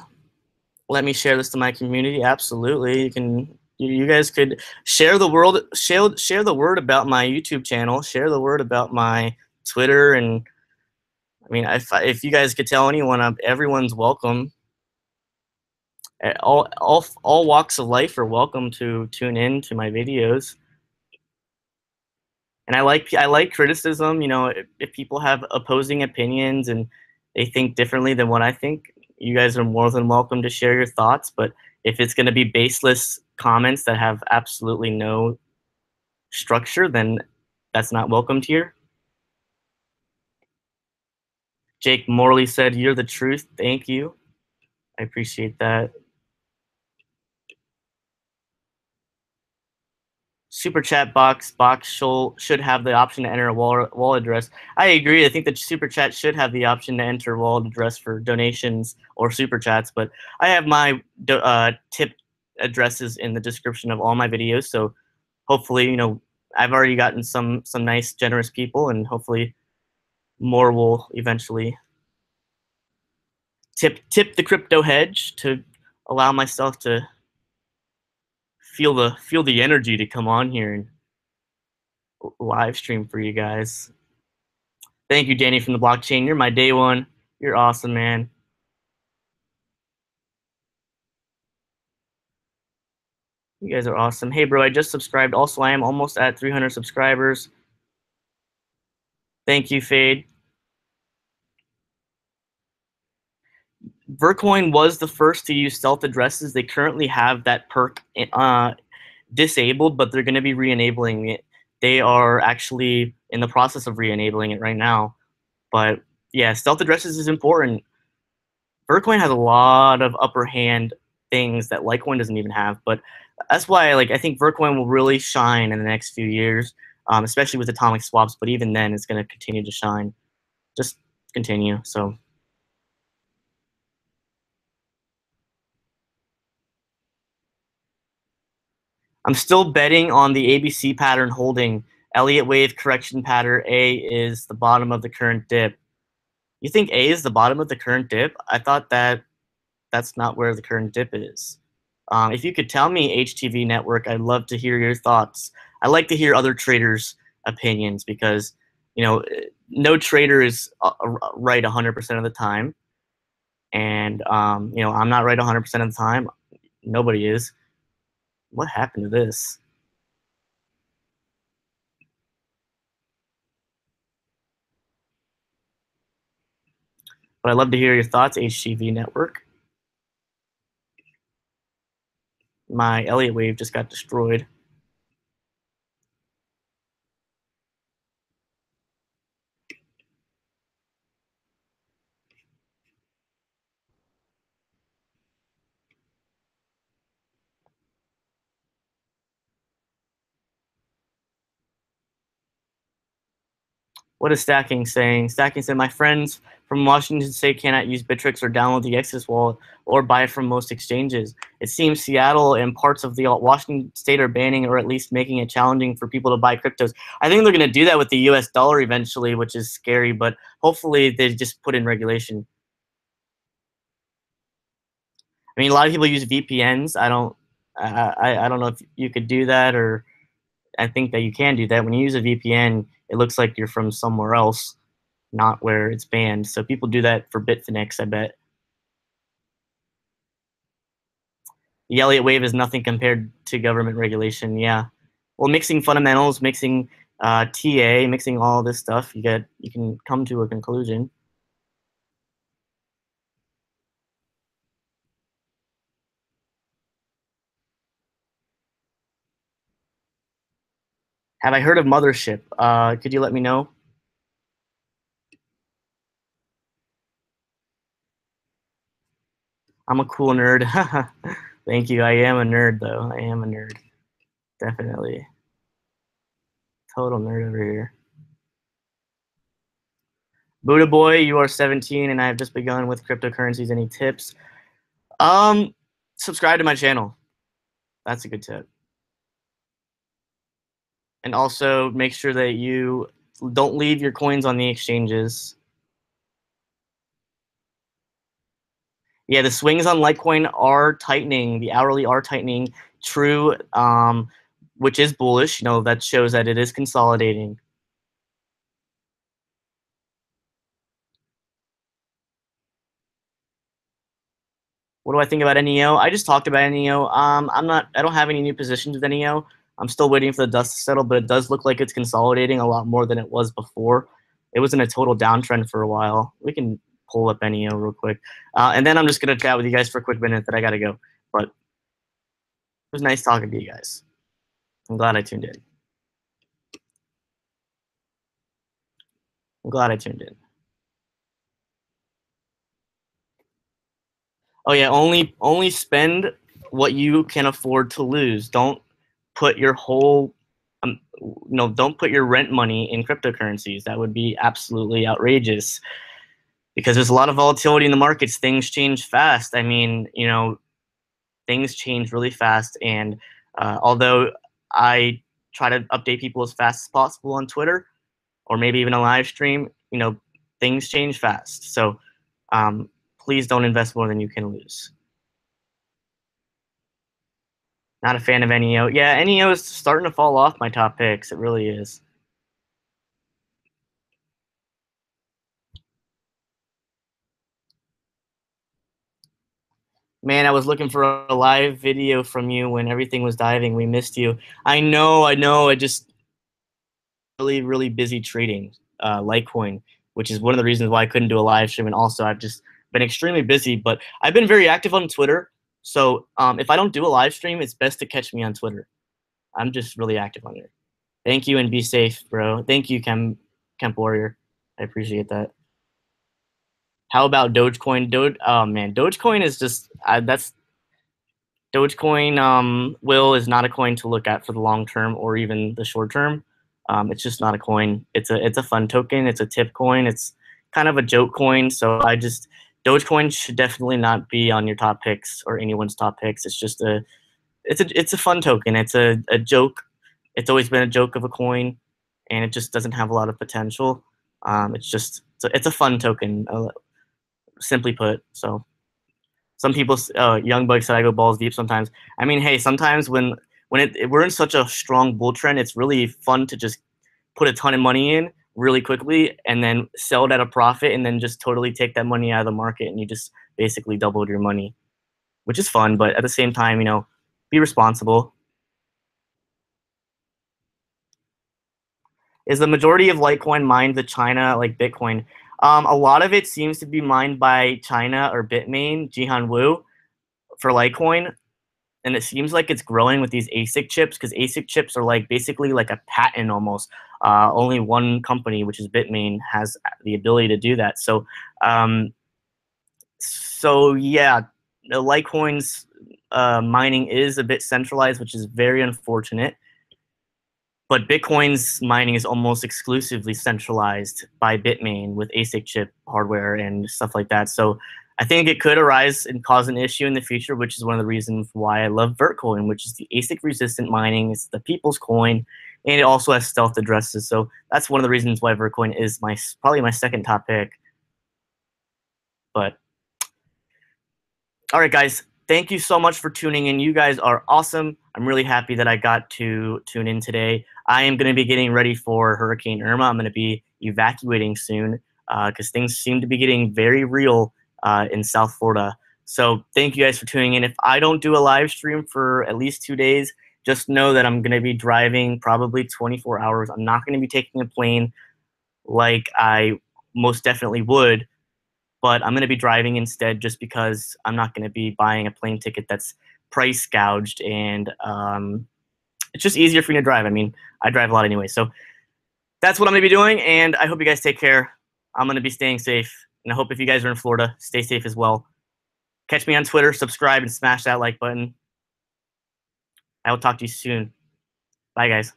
Let me share this to my community. Absolutely, you can. You guys could share the world. Share the word about my YouTube channel. Share the word about my Twitter, and I mean, if you guys could tell anyone, everyone's welcome. All walks of life are welcome to tune in to my videos. And I like criticism. You know, if people have opposing opinions and they think differently than what I think, you guys are more than welcome to share your thoughts. But if it's going to be baseless comments that have absolutely no structure, then that's not welcomed here. Jake Morley said, "You're the truth." Thank you. I appreciate that. Super chat box should have the option to enter a wallet address. I agree. I think that super chat should have the option to enter a wallet address for donations or super chats. But I have my tip addresses in the description of all my videos. So hopefully, you know, I've already gotten some nice, generous people, and hopefully more will eventually tip the crypto hedge to allow myself to feel the energy to come on here and live stream for you guys. Thank you, Danny from the blockchain. You're my day one. You're awesome, man. You guys are awesome. Hey, bro, I just subscribed. Also, I am almost at 300 subscribers. Thank you, Fade. Vertcoin was the first to use stealth addresses. They currently have that perk disabled, but they're going to be re-enabling it. They are actually in the process of re-enabling it right now. But yeah, stealth addresses is important. Vertcoin has a lot of upper hand things that Litecoin doesn't even have. But that's why I think Vertcoin will really shine in the next few years, especially with atomic swaps. But even then, it's going to continue to shine. Just continue. So I'm still betting on the ABC pattern holding. Elliot Wave correction pattern A is the bottom of the current dip. You think A is the bottom of the current dip? I thought that's not where the current dip is. If you could tell me, HTV Network, I'd love to hear your thoughts. I like to hear other traders' opinions because, no trader is right 100% of the time. And, I'm not right 100% of the time. Nobody is. What happened to this? But I'd love to hear your thoughts, HTV Network. My Elliot Wave just got destroyed. What is Stacking saying? Stacking said, my friends from Washington State cannot use Bittrex or download the Exodus wallet or buy from most exchanges. It seems Seattle and parts of the Washington State are banning or at least making it challenging for people to buy cryptos. I think they're going to do that with the US dollar eventually, which is scary, but hopefully they just put in regulation. I mean, a lot of people use VPNs. I don't know if you could do that, or I think that you can do that. When you use a VPN, it looks like you're from somewhere else, not where it's banned. So people do that for Bitfinex, I bet. The Elliott Wave is nothing compared to government regulation. Yeah. Well, mixing fundamentals, mixing TA, mixing all this stuff, you can come to a conclusion. Have I heard of Mothership? Could you let me know? I'm a cool nerd. Thank you. I am a nerd, though. I am a nerd. Definitely. Total nerd over here. Buddha Boy, you are 17 and I have just begun with cryptocurrencies. Any tips? Subscribe to my channel. That's a good tip. And also make sure that you don't leave your coins on the exchanges. Yeah, the swings on Litecoin are tightening. The hourly are tightening. True, which is bullish. That shows that it is consolidating. What do I think about NEO? I just talked about NEO. I don't have any new positions with NEO. I'm still waiting for the dust to settle, but it does look like it's consolidating a lot more than it was before. It was in a total downtrend for a while. We can pull up NEO real quick. And then I'm just going to chat with you guys for a quick minute that I got to go. But it was nice talking to you guys. I'm glad I tuned in. I'm glad I tuned in. Oh yeah, only spend what you can afford to lose. Don't put your whole don't put your rent money in cryptocurrencies. That would be absolutely outrageous because there's a lot of volatility in the markets. Things change fast. I mean, things change really fast. And although I try to update people as fast as possible on Twitter or maybe even a live stream, things change fast. So please don't invest more than you can lose. Not a fan of NEO. Yeah, NEO is starting to fall off my top picks. It really is. Man, I was looking for a live video from you when everything was diving. We missed you. I know. I just really, really busy trading Litecoin, which is one of the reasons why I couldn't do a live stream. And also, I've just been extremely busy. But I've been very active on Twitter. So if I don't do a live stream, it's best to catch me on Twitter. I'm just really active on there. Thank you and be safe, bro. Thank you, Kemp Warrior. I appreciate that. How about Dogecoin? Oh man, Dogecoin is just Dogecoin will is not a coin to look at for the long term or even the short term. It's just not a coin. It's a fun token. It's a tip coin. It's kind of a joke coin. So Dogecoin should definitely not be on your top picks or anyone's top picks. It's a fun token. It's a joke. It's always been a joke of a coin, and it just doesn't have a lot of potential. It's a fun token, simply put. So some people, young bucks said I go balls deep sometimes. I mean, hey, sometimes when we're in such a strong bull trend, it's really fun to just put a ton of money in really quickly and then sell it at a profit and then just totally take that money out of the market, and you just basically doubled your money, which is fun. But at the same time, be responsible. Is the majority of Litecoin mined with China like Bitcoin? A lot of it seems to be mined by China or Bitmain, Jihan Wu, for Litecoin. And it seems like it's growing with these ASIC chips, because ASIC chips are like basically like a patent almost. Only one company, which is Bitmain, has the ability to do that. So, yeah, the Litecoin's mining is a bit centralized, which is very unfortunate. But Bitcoin's mining is almost exclusively centralized by Bitmain with ASIC chip hardware and stuff like that. So I think it could arise and cause an issue in the future, which is one of the reasons why I love Vertcoin, which is the ASIC resistant mining. It's the people's coin, and it also has stealth addresses. So that's one of the reasons why Vertcoin is probably my second top pick. But all right, guys. Thank you so much for tuning in. You guys are awesome. I'm really happy that I got to tune in today. I am going to be getting ready for Hurricane Irma. I'm going to be evacuating soon because things seem to be getting very real in South Florida. So thank you guys for tuning in. If I don't do a live stream for at least 2 days, just know that I'm going to be driving probably 24 hours. I'm not going to be taking a plane like I most definitely would, but I'm going to be driving instead, just because I'm not going to be buying a plane ticket that's price gouged, and it's just easier for me to drive. I mean, I drive a lot anyway. So that's what I'm going to be doing, and I hope you guys take care. I'm going to be staying safe, and I hope if you guys are in Florida, stay safe as well. Catch me on Twitter, subscribe, and smash that like button. I will talk to you soon. Bye, guys.